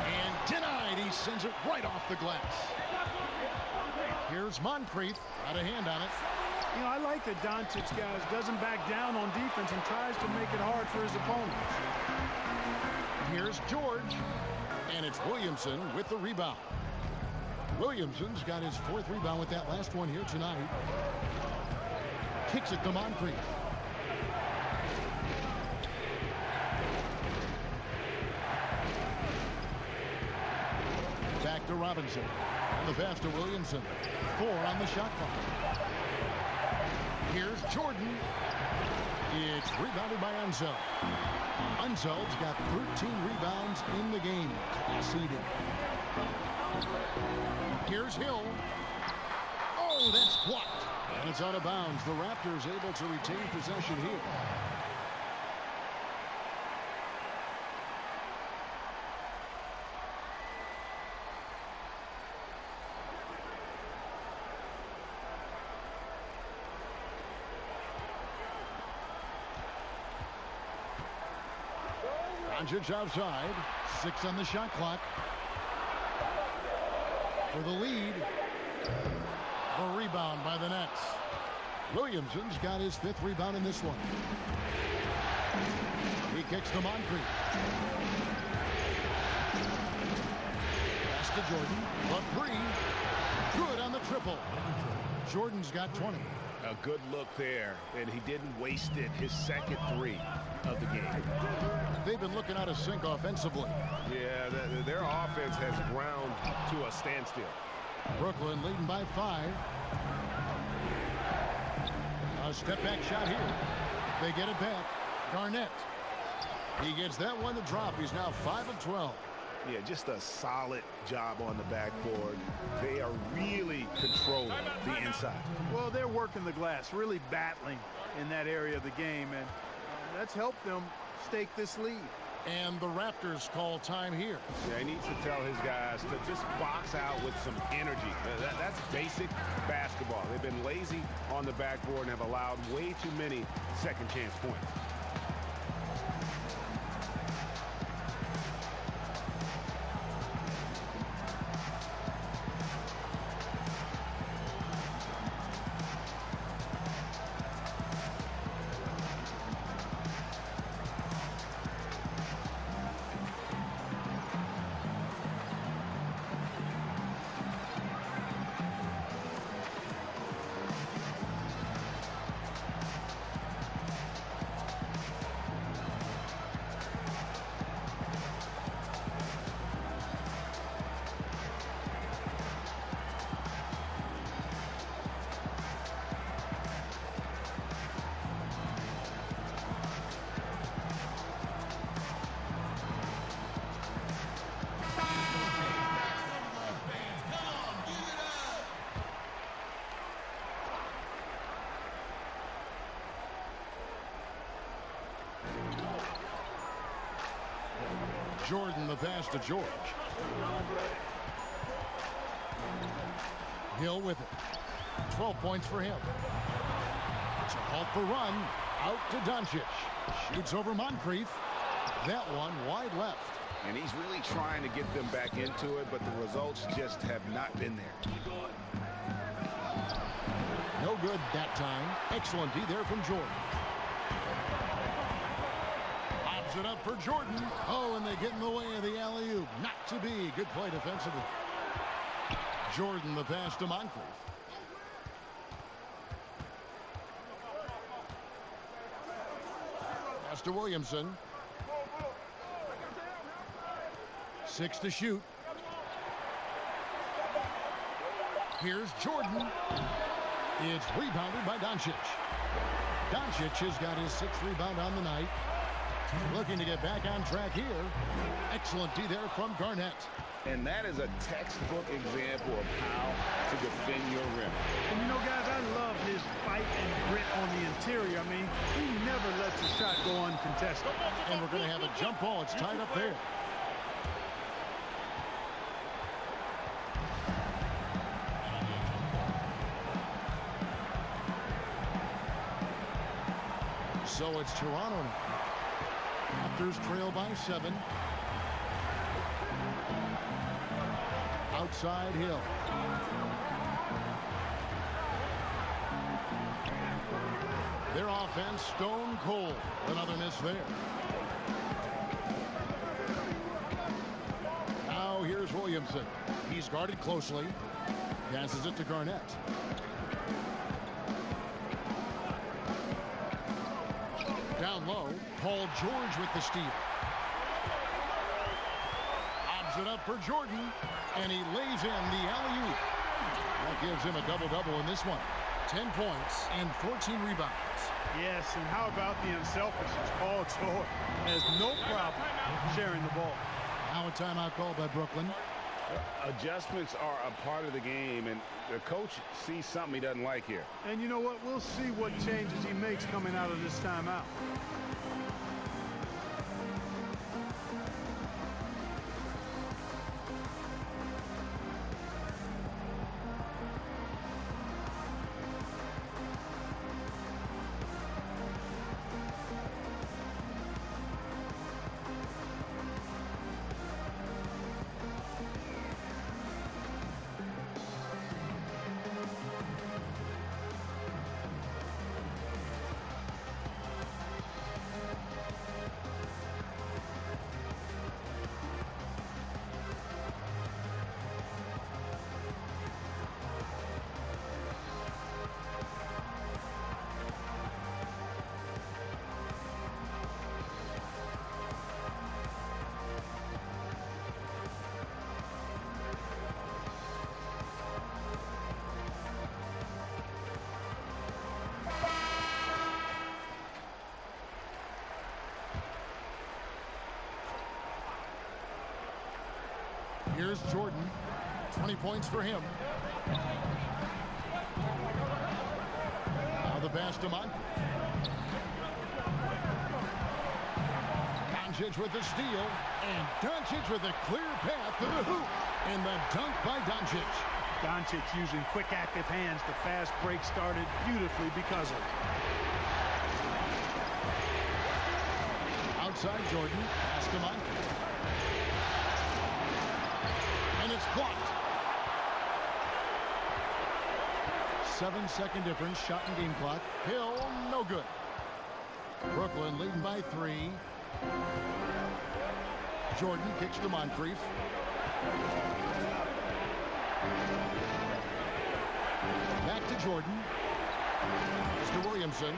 [SPEAKER 17] And denied. He sends it right off the glass. Here's Moncrief. Got a hand on it.
[SPEAKER 22] You know, I like that Doncic, guys, doesn't back down on defense and tries to make it hard for his opponents.
[SPEAKER 17] Here's George. And it's Williamson with the rebound. Williamson's got his 4th rebound with that last one here tonight. Kicks it to Moncrief. Back to Robinson. And the pass to Williamson. 4 on the shot clock. Here's Jordan. It's rebounded by Unseld. Unseld's got 13 rebounds in the game. Conceded. Here's Hill. Oh, that's blocked. And it's out of bounds. The Raptors able to retain possession here. Doncic outside. 6 on the shot clock. for the lead. The rebound by the Nets. Williamson's got his 5th rebound in this one. He kicks to Moncrief. Pass to Jordan. The 3. Good on the triple. Jordan's got 20.
[SPEAKER 21] A good look there, and he didn't waste it. His second 3 of the game.
[SPEAKER 17] They've been looking out of sync offensively.
[SPEAKER 21] Yeah, their offense has ground to a standstill.
[SPEAKER 17] Brooklyn leading by 5. A step back shot here. They get it back. Garnett. He gets that one to drop. He's now 5 of 12.
[SPEAKER 21] Yeah, just a solid job on the backboard. They are really controlling the inside.
[SPEAKER 22] Well, they're working the glass, really battling in that area of the game, and that's helped them stake this lead.
[SPEAKER 17] And the Raptors call time here.
[SPEAKER 21] Yeah, he needs to tell his guys to just box out with some energy. That's basic basketball. They've been lazy on the backboard and have allowed way too many second chance points.
[SPEAKER 17] Jordan the pass to George. Hill with it. 12 points for him. It's a halt for run. Out to Doncic. Shoots over Moncrief. That one wide left.
[SPEAKER 21] And he's really trying to get them back into it, but the results just have not been there.
[SPEAKER 17] No good that time. Excellent D there from Jordan. Lobs it up for Jordan. Oh, and they get in the way of the alley-oop. Not to be. Good play defensively. Jordan the pass to Moncrief. Pass to Williamson. 6 to shoot. Here's Jordan. It's rebounded by Doncic. Doncic has got his 6th rebound on the night. Looking to get back on track here. Excellent D there from Garnett.
[SPEAKER 21] And that is a textbook example of how to defend your rim.
[SPEAKER 22] And you know, guys, I love his fight and grit on the interior. I mean, he never lets a shot go uncontested.
[SPEAKER 17] And we're going to have a jump ball. It's tied up there. So it's Toronto now. Raptors trail by 7. Outside Hill. Their offense stone cold. Another miss there. Now here's Williamson. He's guarded closely. Passes it to Garnett. Down low, Paul George with the steal. Lobs it up for Jordan, and he lays in the alley-oop. That gives him a double-double in this one. 10 points and 14 rebounds.
[SPEAKER 22] Yes, and how about the unselfishness? Paul George has no problem sharing the ball.
[SPEAKER 17] Now a timeout called by Brooklyn.
[SPEAKER 21] Adjustments are a part of the game, and the coach sees something he doesn't like here.
[SPEAKER 22] And you know what? We'll see what changes he makes coming out of this timeout.
[SPEAKER 17] Here's Jordan. 20 points for him. Now the pass to Moncrief. Doncic with the steal, and Doncic with a clear path to the hoop. And the dunk by Doncic.
[SPEAKER 22] Doncic using quick, active hands. The fast break started beautifully because of it.
[SPEAKER 17] Outside Jordan, pass to Moncrief. And it's blocked. 7-second difference, shot and game clock. Hill, no good. Brooklyn leading by 3. Jordan kicks to Moncrief. Back to Jordan. It's to Williamson.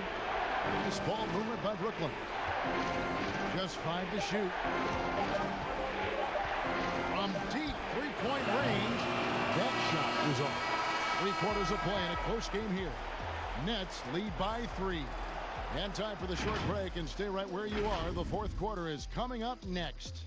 [SPEAKER 17] This ball movement by Brooklyn. Just 5 to shoot. From deep three-point range, that shot was off. 3 quarters of play in a close game here. Nets lead by 3. And time for the short break, and stay right where you are. The fourth quarter is coming up next.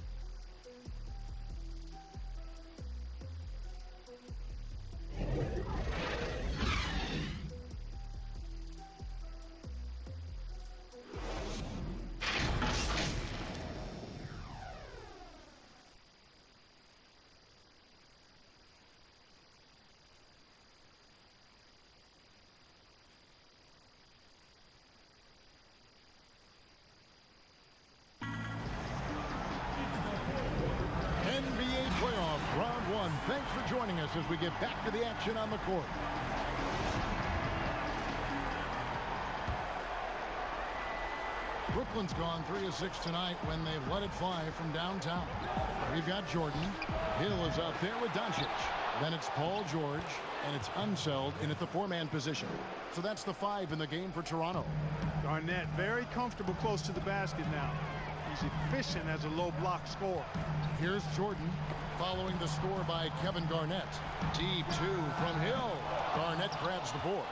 [SPEAKER 17] Thanks for joining us as we get back to the action on the court. Brooklyn's gone 3 of 6 tonight when they've let it fly from downtown. We've got Jordan. Hill is out there with Doncic. Then it's Paul George, and it's Unseld in at the 4-man position. So that's the 5 in the game for Toronto.
[SPEAKER 22] Garnett very comfortable close to the basket now. He's efficient as a low block scorer.
[SPEAKER 17] Here's Jordan following the score by Kevin Garnett. Deep 2 from Hill. Garnett grabs the board.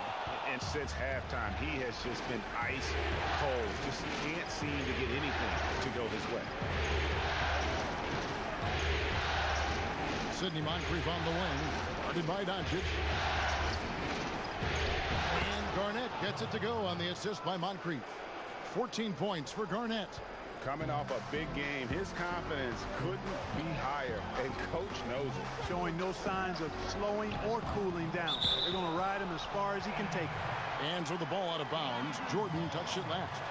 [SPEAKER 21] And since halftime, he has just been ice cold. Just can't seem to get anything to go his way.
[SPEAKER 17] Sidney Moncrief on the wing. Guarded by Doncic. And Garnett gets it to go on the assist by Moncrief. 14 points for Garnett.
[SPEAKER 21] Coming off a big game, his confidence couldn't be higher, and coach knows it.
[SPEAKER 22] Showing no signs of slowing or cooling down. They're going to ride him as far as he can take it.
[SPEAKER 17] And so the ball out of bounds. Jordan touched it last.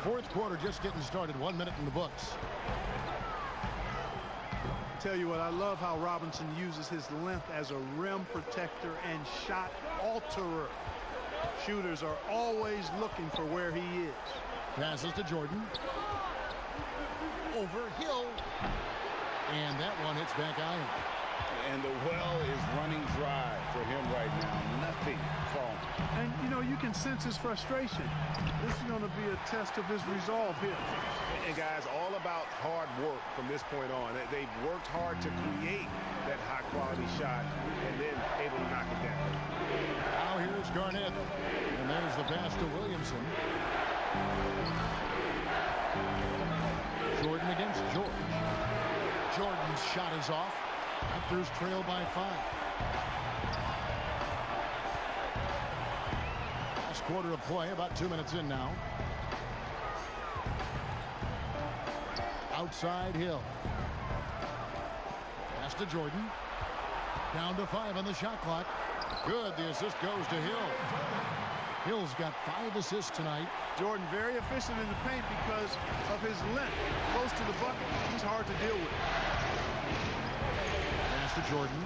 [SPEAKER 17] Fourth quarter just getting started. 1 minute in the books.
[SPEAKER 22] Tell you what, I love how Robinson uses his length as a rim protector and shot alterer. Shooters are always looking for where he is.
[SPEAKER 17] Passes to Jordan. Over Hill. And that one hits back iron.
[SPEAKER 21] And the well is running dry for him right now. Nothing falling.
[SPEAKER 22] And, you know, you can sense his frustration. This is going to be a test of his resolve here.
[SPEAKER 21] And, guys, all about hard work from this point on. They've worked hard to create that high-quality shot and then able to knock it down.
[SPEAKER 17] Now here's Garnett. And there's the pass to Williamson. Jordan against George. Jordan's shot is off. Raptors trail by 5. Last quarter of play, about 2 minutes in now. Outside Hill. Pass to Jordan. Down to 5 on the shot clock. Good. The assist goes to Hill. Hill's got 5 assists tonight.
[SPEAKER 22] Jordan very efficient in the paint because of his length. Close to the bucket. He's hard to deal with.
[SPEAKER 17] Pass to Jordan.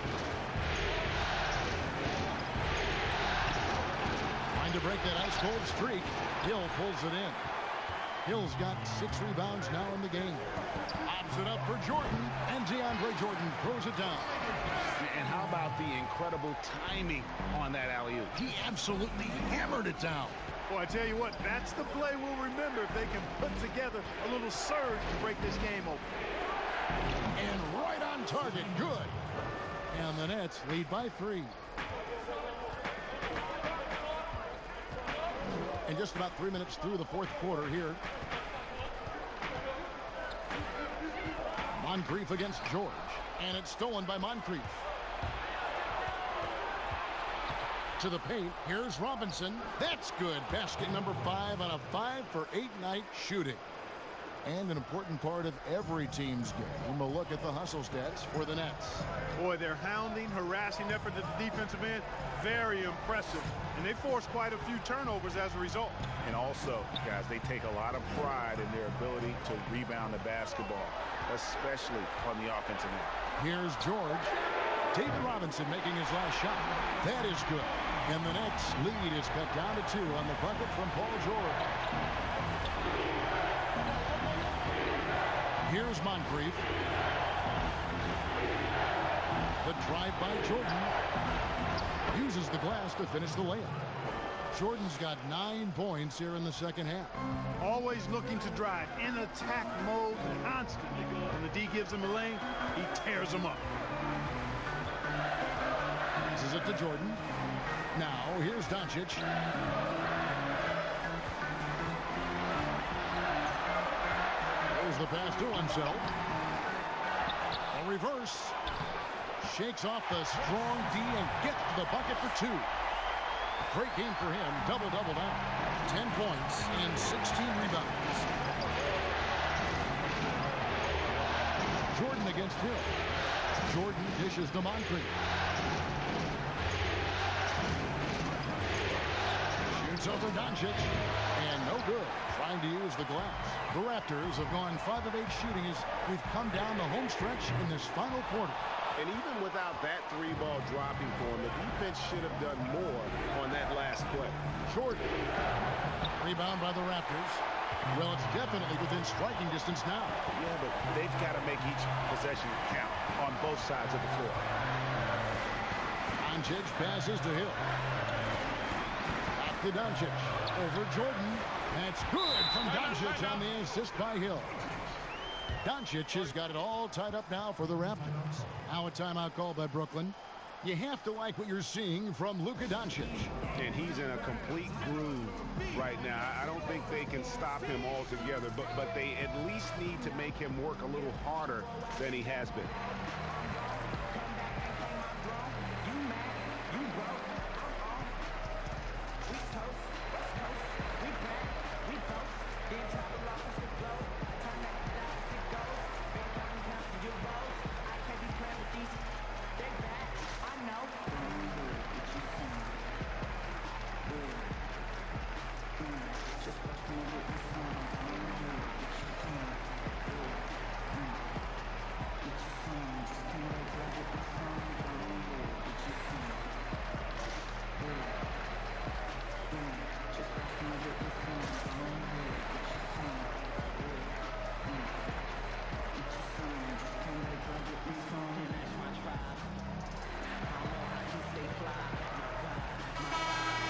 [SPEAKER 17] Trying to break that ice-cold streak. Hill pulls it in. Hill's got 6 rebounds now in the game. Lobs it up for Jordan, and DeAndre Jordan throws it down.
[SPEAKER 21] And how about the incredible timing on that alley-oop?
[SPEAKER 17] He absolutely hammered it down.
[SPEAKER 22] Well, I tell you what, that's the play we'll remember if they can put together a little surge to break this game open.
[SPEAKER 17] And right on target. Good. And the Nets lead by 3. And just about 3 minutes through the fourth quarter here. Moncrief against George. And it's stolen by Moncrief. To the paint. Here's Robinson. That's good. Basket number 5 on a 5-for-8 night shooting. And an important part of every team's game. We'll look at the hustle stats for the Nets.
[SPEAKER 22] Boy, their hounding, harassing effort at the defensive end, very impressive. And they forced quite a few turnovers as a result.
[SPEAKER 21] And also, guys, they take a lot of pride in their ability to rebound the basketball, especially on the offensive end.
[SPEAKER 17] Here's George. David Robinson making his last shot. That is good. And the Nets lead is cut down to 2 on the bucket from Paul George. Here's Moncrief. The drive by Jordan. Uses the glass to finish the layup. Jordan's got 9 points here in the second half.
[SPEAKER 22] Always looking to drive in attack mode constantly. When the D gives him a lane, he tears him up.
[SPEAKER 17] Passes it to Jordan. Now here's Doncic. There's the pass to himself. A reverse. Shakes off the strong D and gets to the bucket for 2. Great game for him. Double-double now. 10 points and 16 rebounds. Jordan against Hill. Jordan dishes to Moncrief. Shoots over Doncic. And no good. Trying to use the glass. The Raptors have gone 5 of 8 shooting as we've come down the home stretch in this final quarter.
[SPEAKER 21] And even without that 3-ball dropping for him, the defense should have done more on that last play.
[SPEAKER 17] Jordan. Rebound by the Raptors. Well, it's definitely within striking distance now.
[SPEAKER 21] Yeah, but they've got to make each possession count on both sides of the floor.
[SPEAKER 17] Doncic passes to Hill. Back to Doncic. Over Jordan. That's good from Doncic on the assist by Hill. Doncic has got it all tied up now for the Raptors. Now a timeout call by Brooklyn. You have to like what you're seeing from Luka Doncic.
[SPEAKER 21] And he's in a complete groove right now. I don't think they can stop him altogether, but they at least need to make him work a little harder than he has been.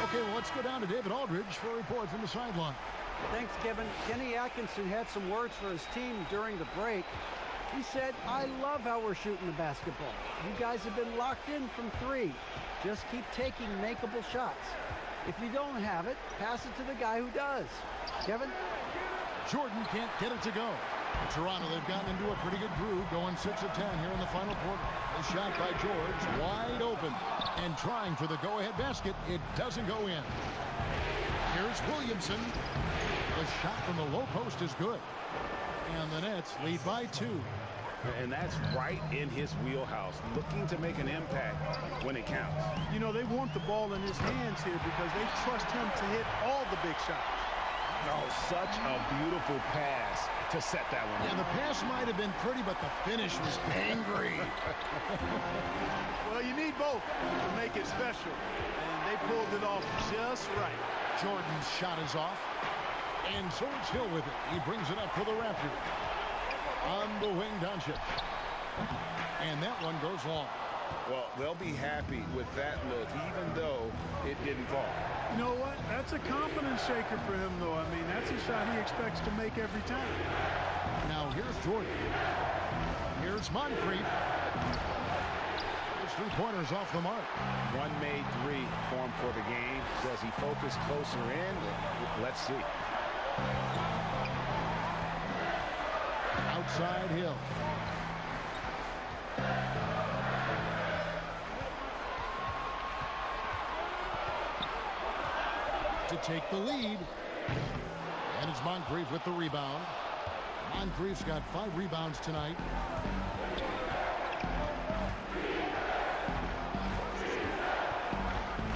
[SPEAKER 17] Okay, well, let's go down to David Aldridge for a report from the sideline.
[SPEAKER 5] Thanks, Kevin. Kenny Atkinson had some words for his team during the break. He said, I love how we're shooting the basketball. You guys have been locked in from 3. Just keep taking makeable shots. If you don't have it, pass it to the guy who does. Kevin?
[SPEAKER 17] Jordan can't get it to go. Toronto, they've gotten into a pretty good groove, going 6 of 10 here in the final quarter. The shot by George, wide open, and trying for the go-ahead basket. It doesn't go in. Here's Williamson. The shot from the low post is good. And the Nets lead by 2.
[SPEAKER 21] And that's right in his wheelhouse, looking to make an impact when it counts.
[SPEAKER 22] You know, they want the ball in his hands here because they trust him to hit all the big shots.
[SPEAKER 21] Oh, such a beautiful pass to set that one.
[SPEAKER 17] Yeah, the pass might have been pretty, but the finish was angry.
[SPEAKER 22] Well, you need both to make it special. And they pulled it off just right.
[SPEAKER 17] Jordan's shot is off. And so it's Hill with it. He brings it up for the Raptors. On the wing, Doncic. And that one goes long.
[SPEAKER 21] Well, they'll be happy with that look, even though it didn't fall.
[SPEAKER 22] You know what? That's a confidence shaker for him, though. I mean, that's a shot he expects to make every time.
[SPEAKER 17] Now, here's Jordan. Here's Moncrief. It's 3-pointers off the mark.
[SPEAKER 21] One made three for him for the game. Does he focus closer in? Let's see.
[SPEAKER 17] Outside Hill. To take the lead. And it's Moncrief with the rebound. Moncrief's got 5 rebounds tonight.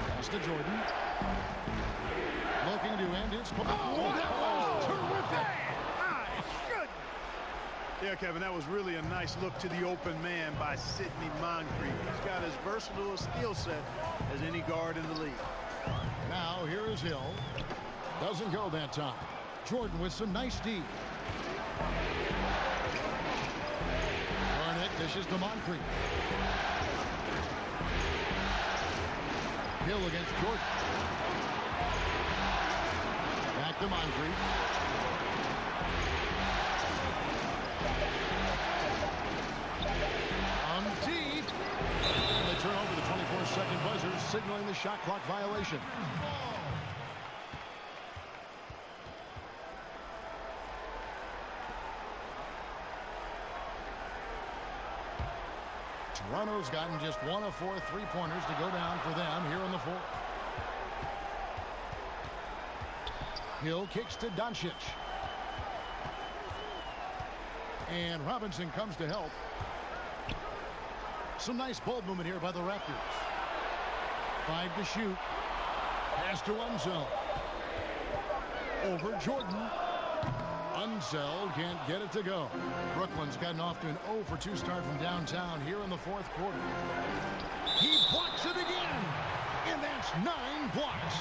[SPEAKER 17] Pass to Jordan. Looking to end his... Oh, that was terrific!
[SPEAKER 22] Yeah, Kevin, that was really a nice look to the open man by Sidney Moncrief. He's got as versatile a skill set as any guard in the league.
[SPEAKER 17] Now here is Hill. Doesn't go that time. Jordan with some nice D. Garnett dishes to Moncrief. Hill against Jordan. Back to Moncrief. On deep. And they turn over the 24-second buzzer, signaling the shot clock violation. Toronto's gotten just 1 of 4 3-pointers to go down for them here in the fourth. Hill kicks to Doncic. And Robinson comes to help. Some nice ball movement here by the Raptors. 5 to shoot. Pass to Unseld. Over Jordan. Unseld can't get it to go. Brooklyn's gotten off to an 0 for 2 start from downtown here in the fourth quarter. He blocks it again. And that's 9 blocks.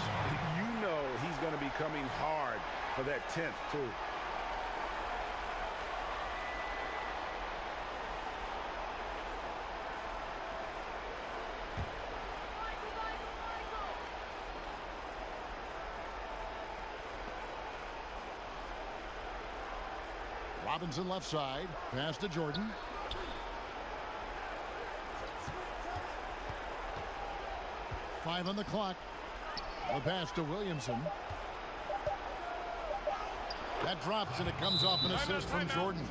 [SPEAKER 21] You know he's going to be coming hard for that 10th, too.
[SPEAKER 17] Robinson left side. Pass to Jordan. Five on the clock. The pass to Williamson. That drops and it comes off an assist from Jordan.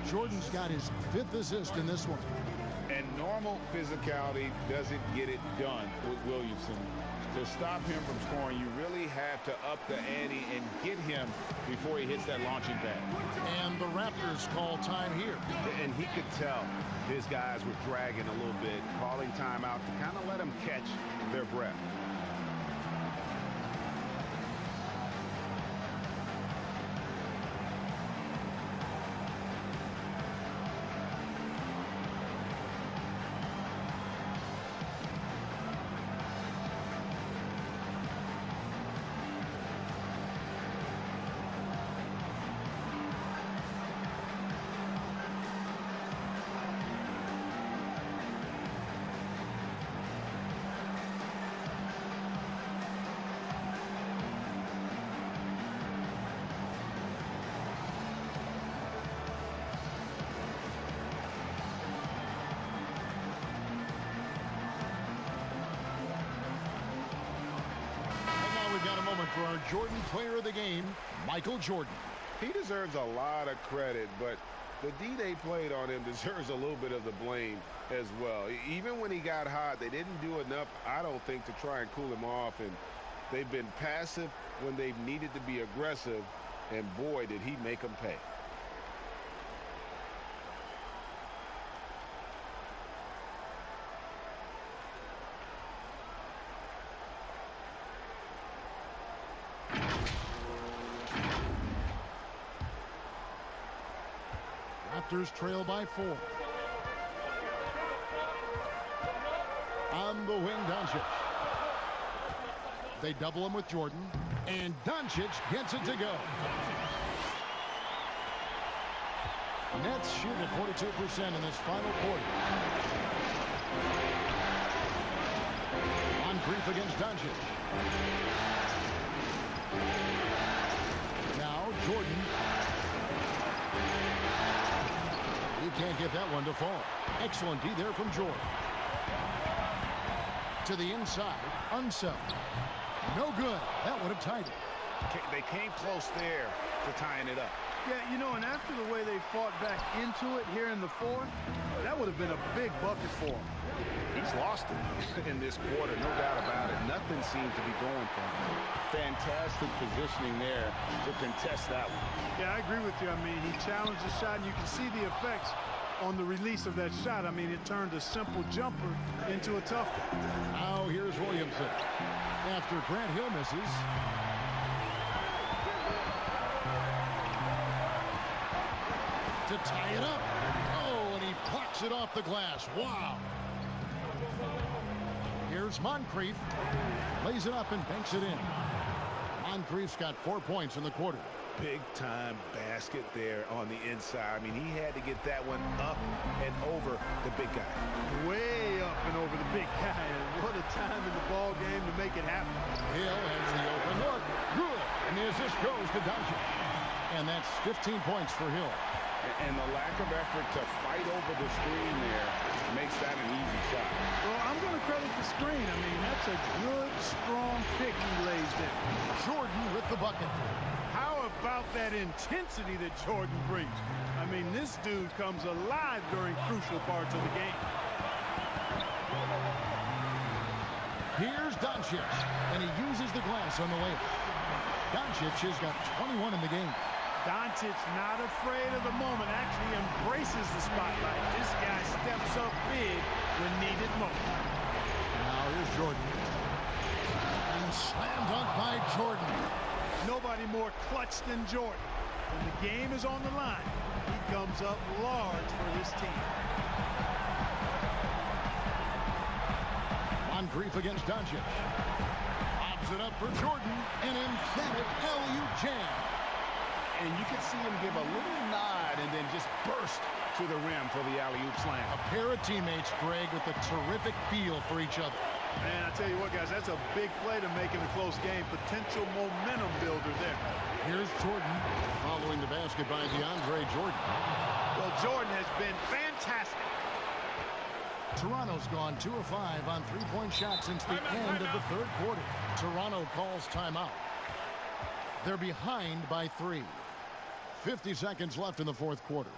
[SPEAKER 17] Jordan's got his 5th assist in this one.
[SPEAKER 21] And normal physicality doesn't get it done with Williamson. To stop him from scoring, you really have to up the ante and get him before he hits that launching pad.
[SPEAKER 17] And the Raptors call time here.
[SPEAKER 21] And he could tell his guys were dragging a little bit, calling timeout to kind of let them catch their breath.
[SPEAKER 17] For our Jordan player of the game, Michael Jordan.
[SPEAKER 21] He deserves a lot of credit, but the D they played on him deserves a little bit of the blame as well. Even when he got hot, they didn't do enough, I don't think, to try and cool him off. And they've been passive when they've needed to be aggressive, and boy, did he make them pay.
[SPEAKER 17] Raptors trail by 4. On the wing, Doncic. They double him with Jordan, and Doncic gets it to go. Nets shoot at 42% in this final quarter. Moncrief against Doncic. Now Jordan. He can't get that one to fall. Excellent D there from Jordan. to the inside. Unseld. No good. That would have tied it.
[SPEAKER 21] They came close there to tying it up.
[SPEAKER 22] Yeah, you know, and after the way they fought back into it here in the fourth, that would have been a big bucket for him.
[SPEAKER 21] He's lost it in this quarter, no doubt about it. Nothing seemed to be going for him. Fantastic positioning there to contest that one.
[SPEAKER 22] Yeah, I agree with you. I mean, he challenged the shot, and you can see the effects on the release of that shot. I mean, it turned a simple jumper into a tough one.
[SPEAKER 17] Now here's Williamson. After Grant Hill misses. To tie it up. Oh, and he blocks it off the glass. Wow. Here's Moncrief. Lays it up and banks it in. Moncrief's got 4 points in the quarter.
[SPEAKER 21] Big-time basket there on the inside. I mean, he had to get that one up and over the big guy.
[SPEAKER 22] Way up and over the big guy. And what a time in the ball game to make it happen.
[SPEAKER 17] Hill has the open look. Good. And the assist goes to Doncic. And that's 15 points for Hill.
[SPEAKER 21] And the lack of effort to fight over the screen there makes that an easy shot.
[SPEAKER 22] Well, I'm going to credit the screen. I mean, that's a good, strong pick he lays there.
[SPEAKER 17] Jordan with the bucket.
[SPEAKER 22] How about that intensity that Jordan brings? I mean, this dude comes alive during crucial parts of the game.
[SPEAKER 17] Here's Doncic, and he uses the glass on the layup. Doncic has got 21 in the game.
[SPEAKER 22] Doncic not afraid of the moment, actually embraces the spotlight. This guy steps up big when needed most.
[SPEAKER 17] Now here's Jordan. And slam dunk by Jordan.
[SPEAKER 22] Nobody more clutch than Jordan. When the game is on the line, he comes up large for his team.
[SPEAKER 17] Moncrief against Doncic. Pops it up for Jordan. An emphatic alley-oop jam.
[SPEAKER 21] And you could see him give a little nod and then just burst to the rim for the alley-oop slam.
[SPEAKER 17] A pair of teammates, Greg, with a terrific feel for each other.
[SPEAKER 22] Man, I tell you what, guys, that's a big play to make in a close game. Potential momentum builder there.
[SPEAKER 17] Here's Jordan following the basket by DeAndre Jordan.
[SPEAKER 22] Well, Jordan has been fantastic.
[SPEAKER 17] Toronto's gone 2 of 5 on three-point shots since the end of the third quarter. Toronto calls timeout. They're behind by 3. 50 seconds left in the fourth quarter.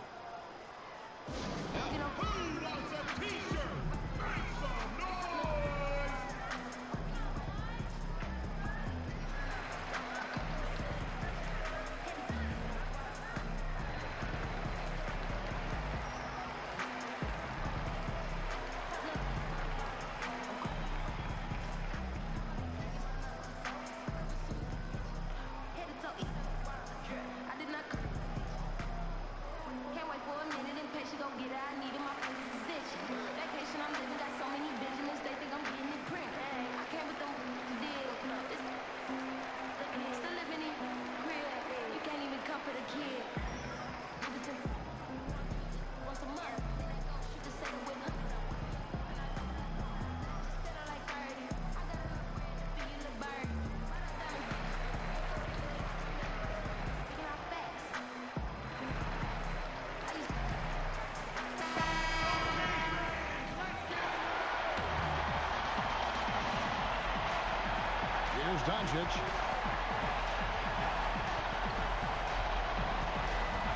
[SPEAKER 17] Here's Doncic.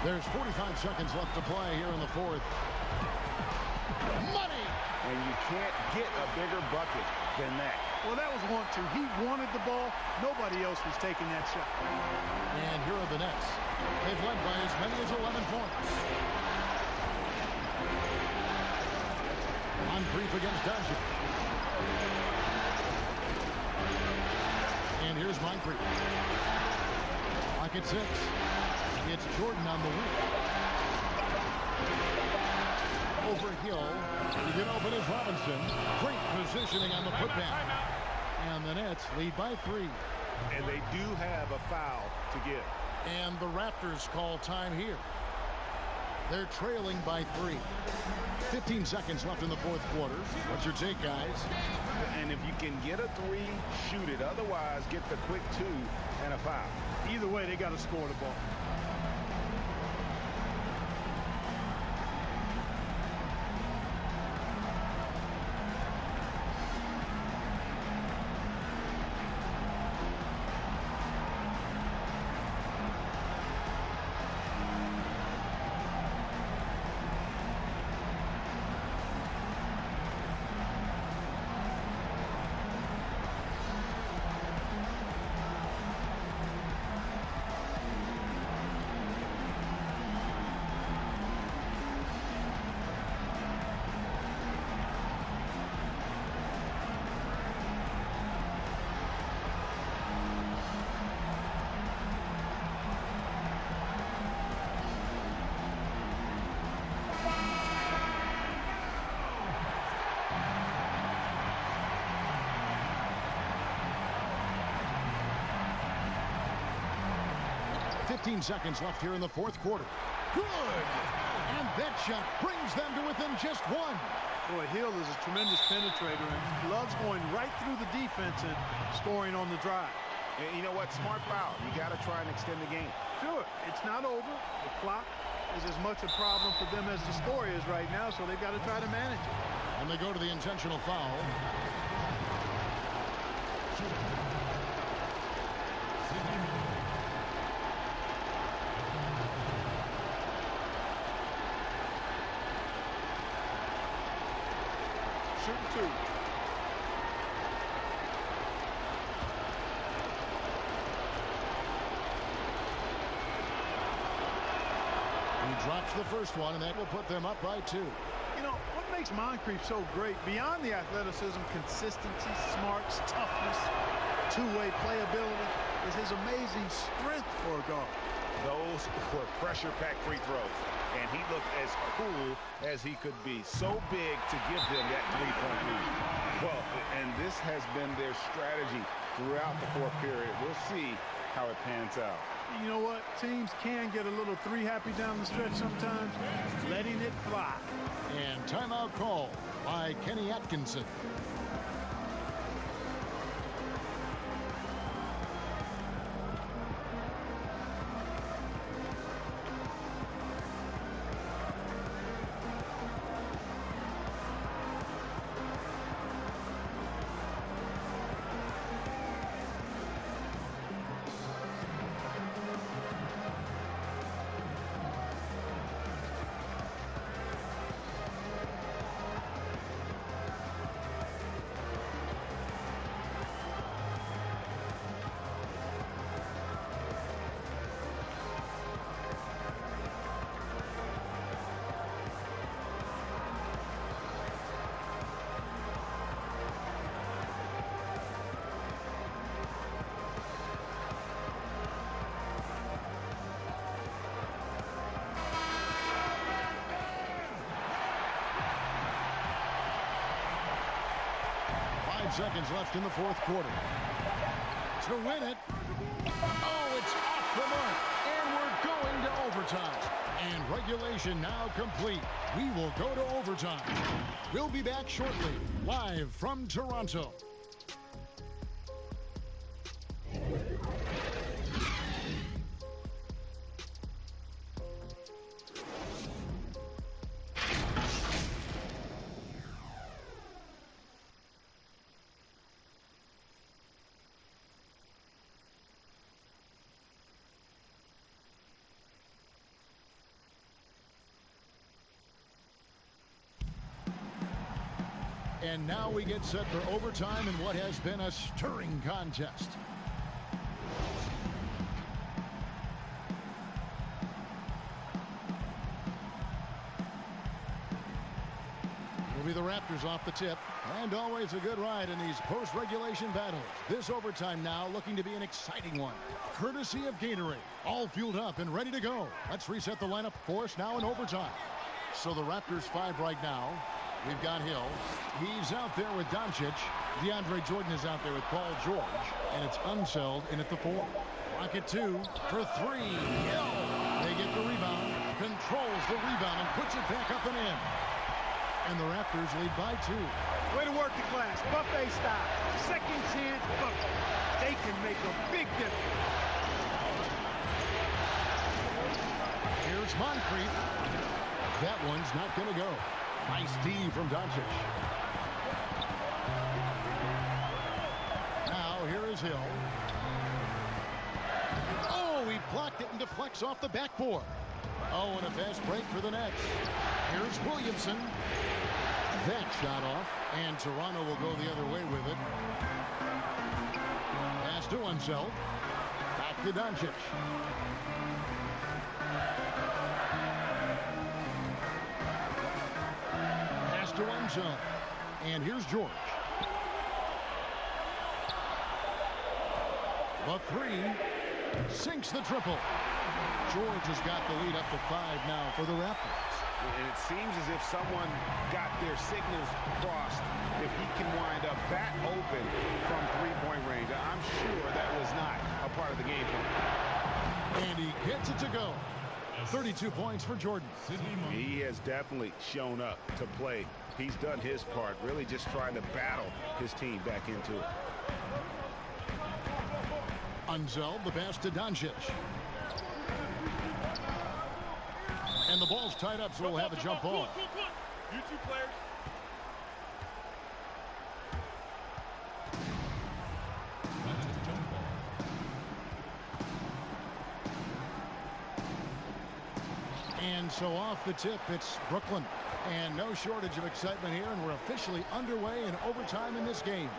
[SPEAKER 17] There's 45 seconds left to play here in the fourth. Money!
[SPEAKER 21] And you can't get a bigger bucket than that.
[SPEAKER 22] Well, that was 1-2. He wanted the ball. Nobody else was taking that shot.
[SPEAKER 17] And here are the Nets. They've led by as many as 11 points. Moncrief against Doncic. And here's Moncrief. Pocket 6. It's Jordan on the wing. Over Hill. To get open is Robinson. Great positioning on the putback. And the Nets lead by 3.
[SPEAKER 21] And they do have a foul to give.
[SPEAKER 17] And the Raptors call time here. They're trailing by 3. 15 seconds left in the fourth quarter. What's your take, guys?
[SPEAKER 21] And if you can get a 3, shoot it. Otherwise, get the quick 2 and a foul.
[SPEAKER 22] Either way, they got to score the ball.
[SPEAKER 17] 15 seconds left here in the fourth quarter. Good! And that shot brings them to within just one.
[SPEAKER 22] Boy, Hill is a tremendous penetrator and loves going right through the defense and scoring on the drive.
[SPEAKER 14] And you know what? Smart foul. You got to try and extend the game.
[SPEAKER 22] Sure, it's not over. The clock is as much a problem for them as the score is right now, so they've got to try to manage it.
[SPEAKER 17] And they go to the intentional foul.
[SPEAKER 22] Shooting two.
[SPEAKER 17] He drops the first one, and that will put them up by 2.
[SPEAKER 22] You know, what makes Moncrief so great, beyond the athleticism, consistency, smarts, toughness, two-way playability, is his amazing strength for a guard.
[SPEAKER 14] Those were pressure-packed free throws, and he looked as cool as he could be. So big to give them that three-point lead. Well, and this has been their strategy throughout the fourth period. We'll see how it pans out.
[SPEAKER 22] You know what? Teams can get a little three-happy down the stretch sometimes, letting it fly.
[SPEAKER 17] And timeout call by Kenny Atkinson. Seconds left in the fourth quarter. To win it. Oh, it's off the mark. And we're going to overtime. And regulation now complete. We will go to overtime. We'll be back shortly, live from Toronto. And now we get set for overtime in what has been a stirring contest. It'll be the Raptors off the tip. And always a good ride in these post-regulation battles. This overtime now looking to be an exciting one. Courtesy of Gatorade. All fueled up and ready to go. Let's reset the lineup for us now in overtime. So the Raptors 5 right now. We've got Hill. He's out there with Doncic. DeAndre Jordan is out there with Paul George. And it's Unseld in at the 4. Rocket 2 for 3. Hill. They get the rebound. Controls the rebound and puts it back up and in. And the Raptors lead by 2.
[SPEAKER 22] Way to work the glass. Buffet style. Second chance bucket. They can make a big difference.
[SPEAKER 17] Here's Moncrief. That one's not going to go. Nice D from Doncic. Now here is Hill. Oh, he blocked it and deflects off the backboard. Oh, and a fast break for the Nets. Here's Williamson. That shot off, and Toronto will go the other way with it. Pass to Unseld. Back to Doncic. To one zone. And here's George. The 3 sinks the triple. George has got the lead up to 5 now for the Raptors.
[SPEAKER 14] And it seems as if someone got their signals crossed. If he can wind up that open from three-point range, I'm sure that was not a part of the game plan.
[SPEAKER 17] And he Gets it to go. 32 points for Jordan.
[SPEAKER 14] He has definitely shown up to play. He's done his part, really just trying to battle his team back into it.
[SPEAKER 17] Unzel, the pass to Doncic. And the ball's tied up, so we'll have a jump ball.
[SPEAKER 7] You two players.
[SPEAKER 17] And so off the tip, it's Brooklyn. And no shortage of excitement here, and we're officially underway in overtime in this game.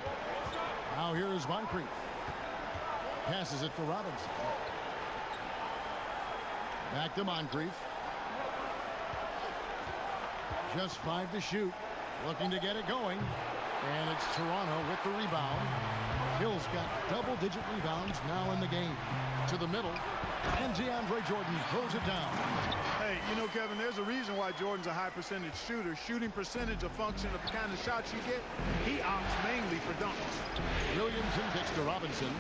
[SPEAKER 17] Now here is Moncrief. Passes it to Robinson. Back to Moncrief. Just 5 to shoot. Looking to get it going. And it's Toronto with the rebound. Hill's got double-digit rebounds now in the game. To the middle. And DeAndre Jordan throws it down.
[SPEAKER 22] Hey, you know, Kevin, there's a reason why Jordan's a high-percentage shooter. Shooting percentage a function of the kind of shots you get. He opts mainly for dunks.
[SPEAKER 17] Williamson kicks to Robinson.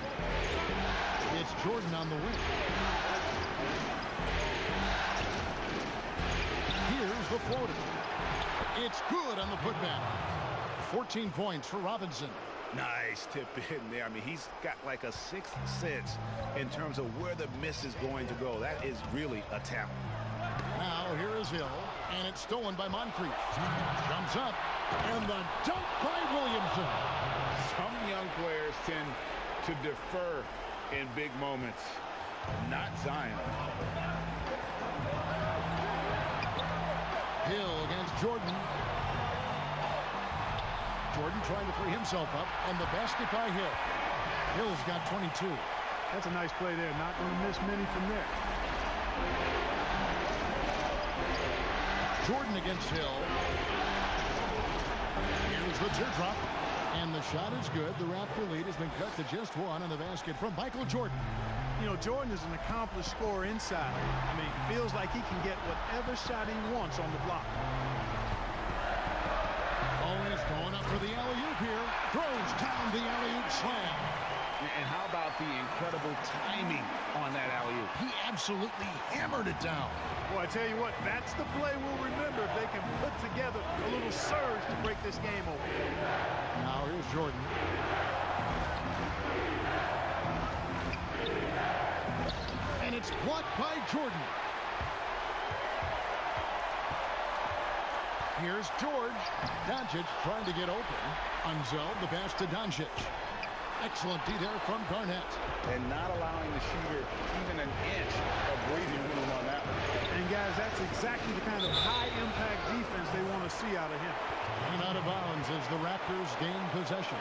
[SPEAKER 17] It's Jordan on the wing. Here's the floater. It's good on the putback. 14 points for Robinson.
[SPEAKER 14] Nice tip in there. I mean, he's got like a sixth sense in terms of where the miss is going to go. That is really a talent.
[SPEAKER 17] Now here is Hill, and it's stolen by Moncrief. Jumps up, and the dunk by Williamson.
[SPEAKER 14] Some young players tend to defer in big moments. Not Zion.
[SPEAKER 17] Hill against Jordan. Jordan trying to free himself up, and the basket by Hill. Hill's got 22.
[SPEAKER 22] That's a nice play there. Not going to miss many from there.
[SPEAKER 17] Jordan against Hill. Here's the teardrop, and the shot is good. The Raptor lead has been cut to just 1 on the basket from Michael Jordan.
[SPEAKER 22] You know, Jordan is an accomplished scorer inside. I mean, feels like he can get whatever shot he wants on the block.
[SPEAKER 17] Owen is going up for the alley-oop here. Throws down the alley-oop slam.
[SPEAKER 14] And how about the incredible timing on that alley-oop?
[SPEAKER 17] He absolutely hammered it down.
[SPEAKER 22] Boy, I tell you what, that's the play we'll remember if they can put together a little surge to break this game open.
[SPEAKER 17] Now here's Jordan. And it's blocked by Jordan. Here's George. Doncic trying to get open. Unzel, the pass to Doncic. Excellent D there from Garnett.
[SPEAKER 14] And not allowing the shooter even an inch of breathing room on that one.
[SPEAKER 22] And guys, that's exactly the kind of high-impact defense they want to see out of him.
[SPEAKER 17] And out of bounds as the Raptors gain possession.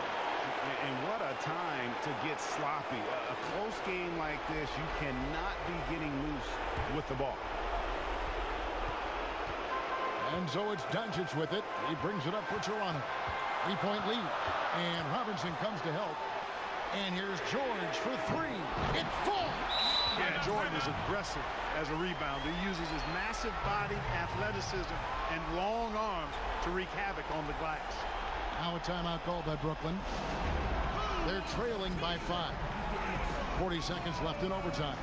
[SPEAKER 14] And what a time to get sloppy. A close game like this, you cannot be getting loose with the ball.
[SPEAKER 17] And so it's Doncic with it. He brings it up for Toronto. 3-point lead. And Robinson comes to help. And here's George for 3. It falls!
[SPEAKER 22] Yeah, Jordan is aggressive as a rebounder. He uses his massive body, athleticism, and long arms to wreak havoc on the glass.
[SPEAKER 17] Now a timeout called by Brooklyn. They're trailing by 5. 40 seconds left in overtime.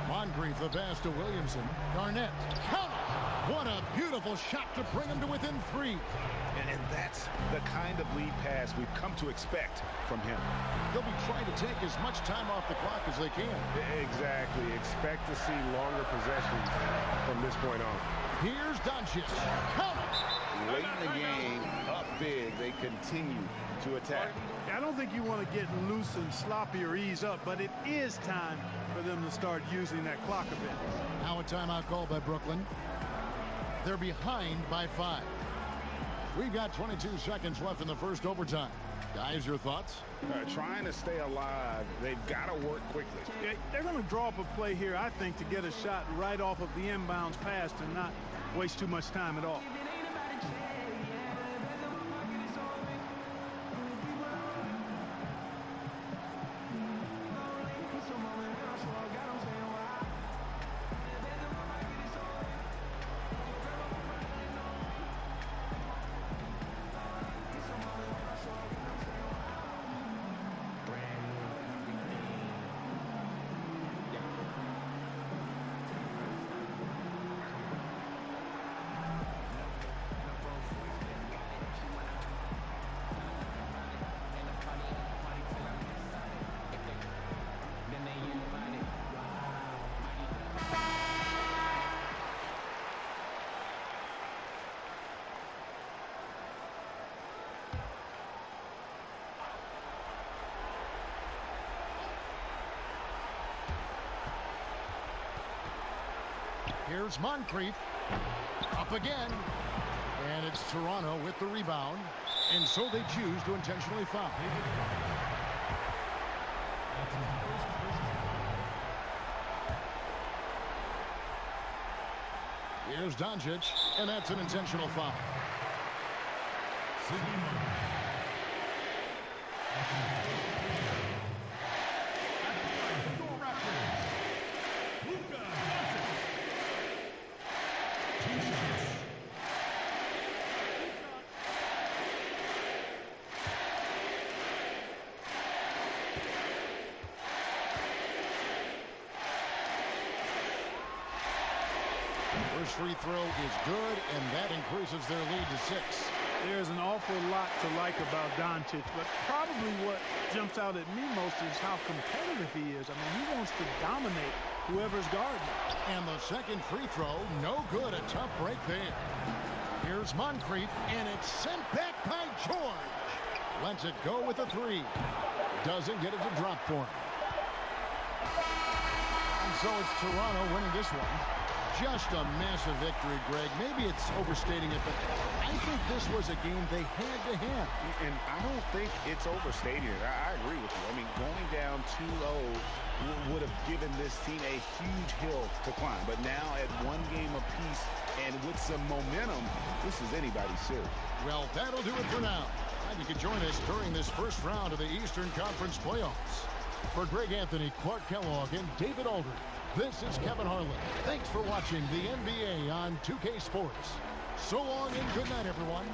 [SPEAKER 17] Moncrief, the pass to Williamson. Garnett. Count. What a beautiful shot to bring him to within 3.
[SPEAKER 14] And that's the kind of lead pass we've come to expect from him.
[SPEAKER 17] They'll be trying to take as much time off the clock as they can.
[SPEAKER 14] Exactly. Expect to see longer possessions from this point on.
[SPEAKER 17] Here's Doncic. Count it.
[SPEAKER 14] Late in the game, up big, they continue to attack.
[SPEAKER 22] I don't think you want to get loose and sloppy or ease up, but it is time for them to start using that clock a bit.
[SPEAKER 17] Now a timeout called by Brooklyn. They're behind by 5. We've got 22 seconds left in the first overtime. Guys, your thoughts?
[SPEAKER 14] Trying to stay alive, they've got to work quickly.
[SPEAKER 22] They're going to draw up a play here, I think, to get a shot right off of the inbounds pass and not waste too much time at all.
[SPEAKER 17] Here's Moncrief. Up again. And it's Toronto with the rebound. And so they choose to intentionally foul. Here's Doncic. And that's an intentional foul. First free throw is good, and that increases their lead to 6.
[SPEAKER 22] There's an awful lot to like about Doncic, but probably what jumps out at me most is how competitive he is. I mean, he wants to dominate whoever's guarding.
[SPEAKER 17] And the second free throw, no good. A tough break there. Here's Moncrief, and it's sent back by George. Lets it go with a 3. Doesn't get it to drop for him. And so it's Toronto winning this one. Just a massive victory, Greg. Maybe it's overstating it, but I think this was a game they had to have.
[SPEAKER 14] And I don't think it's overstating it. I agree with you. I mean, going down 2-0 would have given this team a huge hill to climb. But now at 1 game apiece and with some momentum, this is anybody's series.
[SPEAKER 17] Well, that'll do it for now. Glad you could join us during this first round of the Eastern Conference playoffs. For Greg Anthony, Clark Kellogg, and David Aldridge, this is Kevin Harlan. Thanks for watching the NBA on 2K Sports. So long and good night, everyone.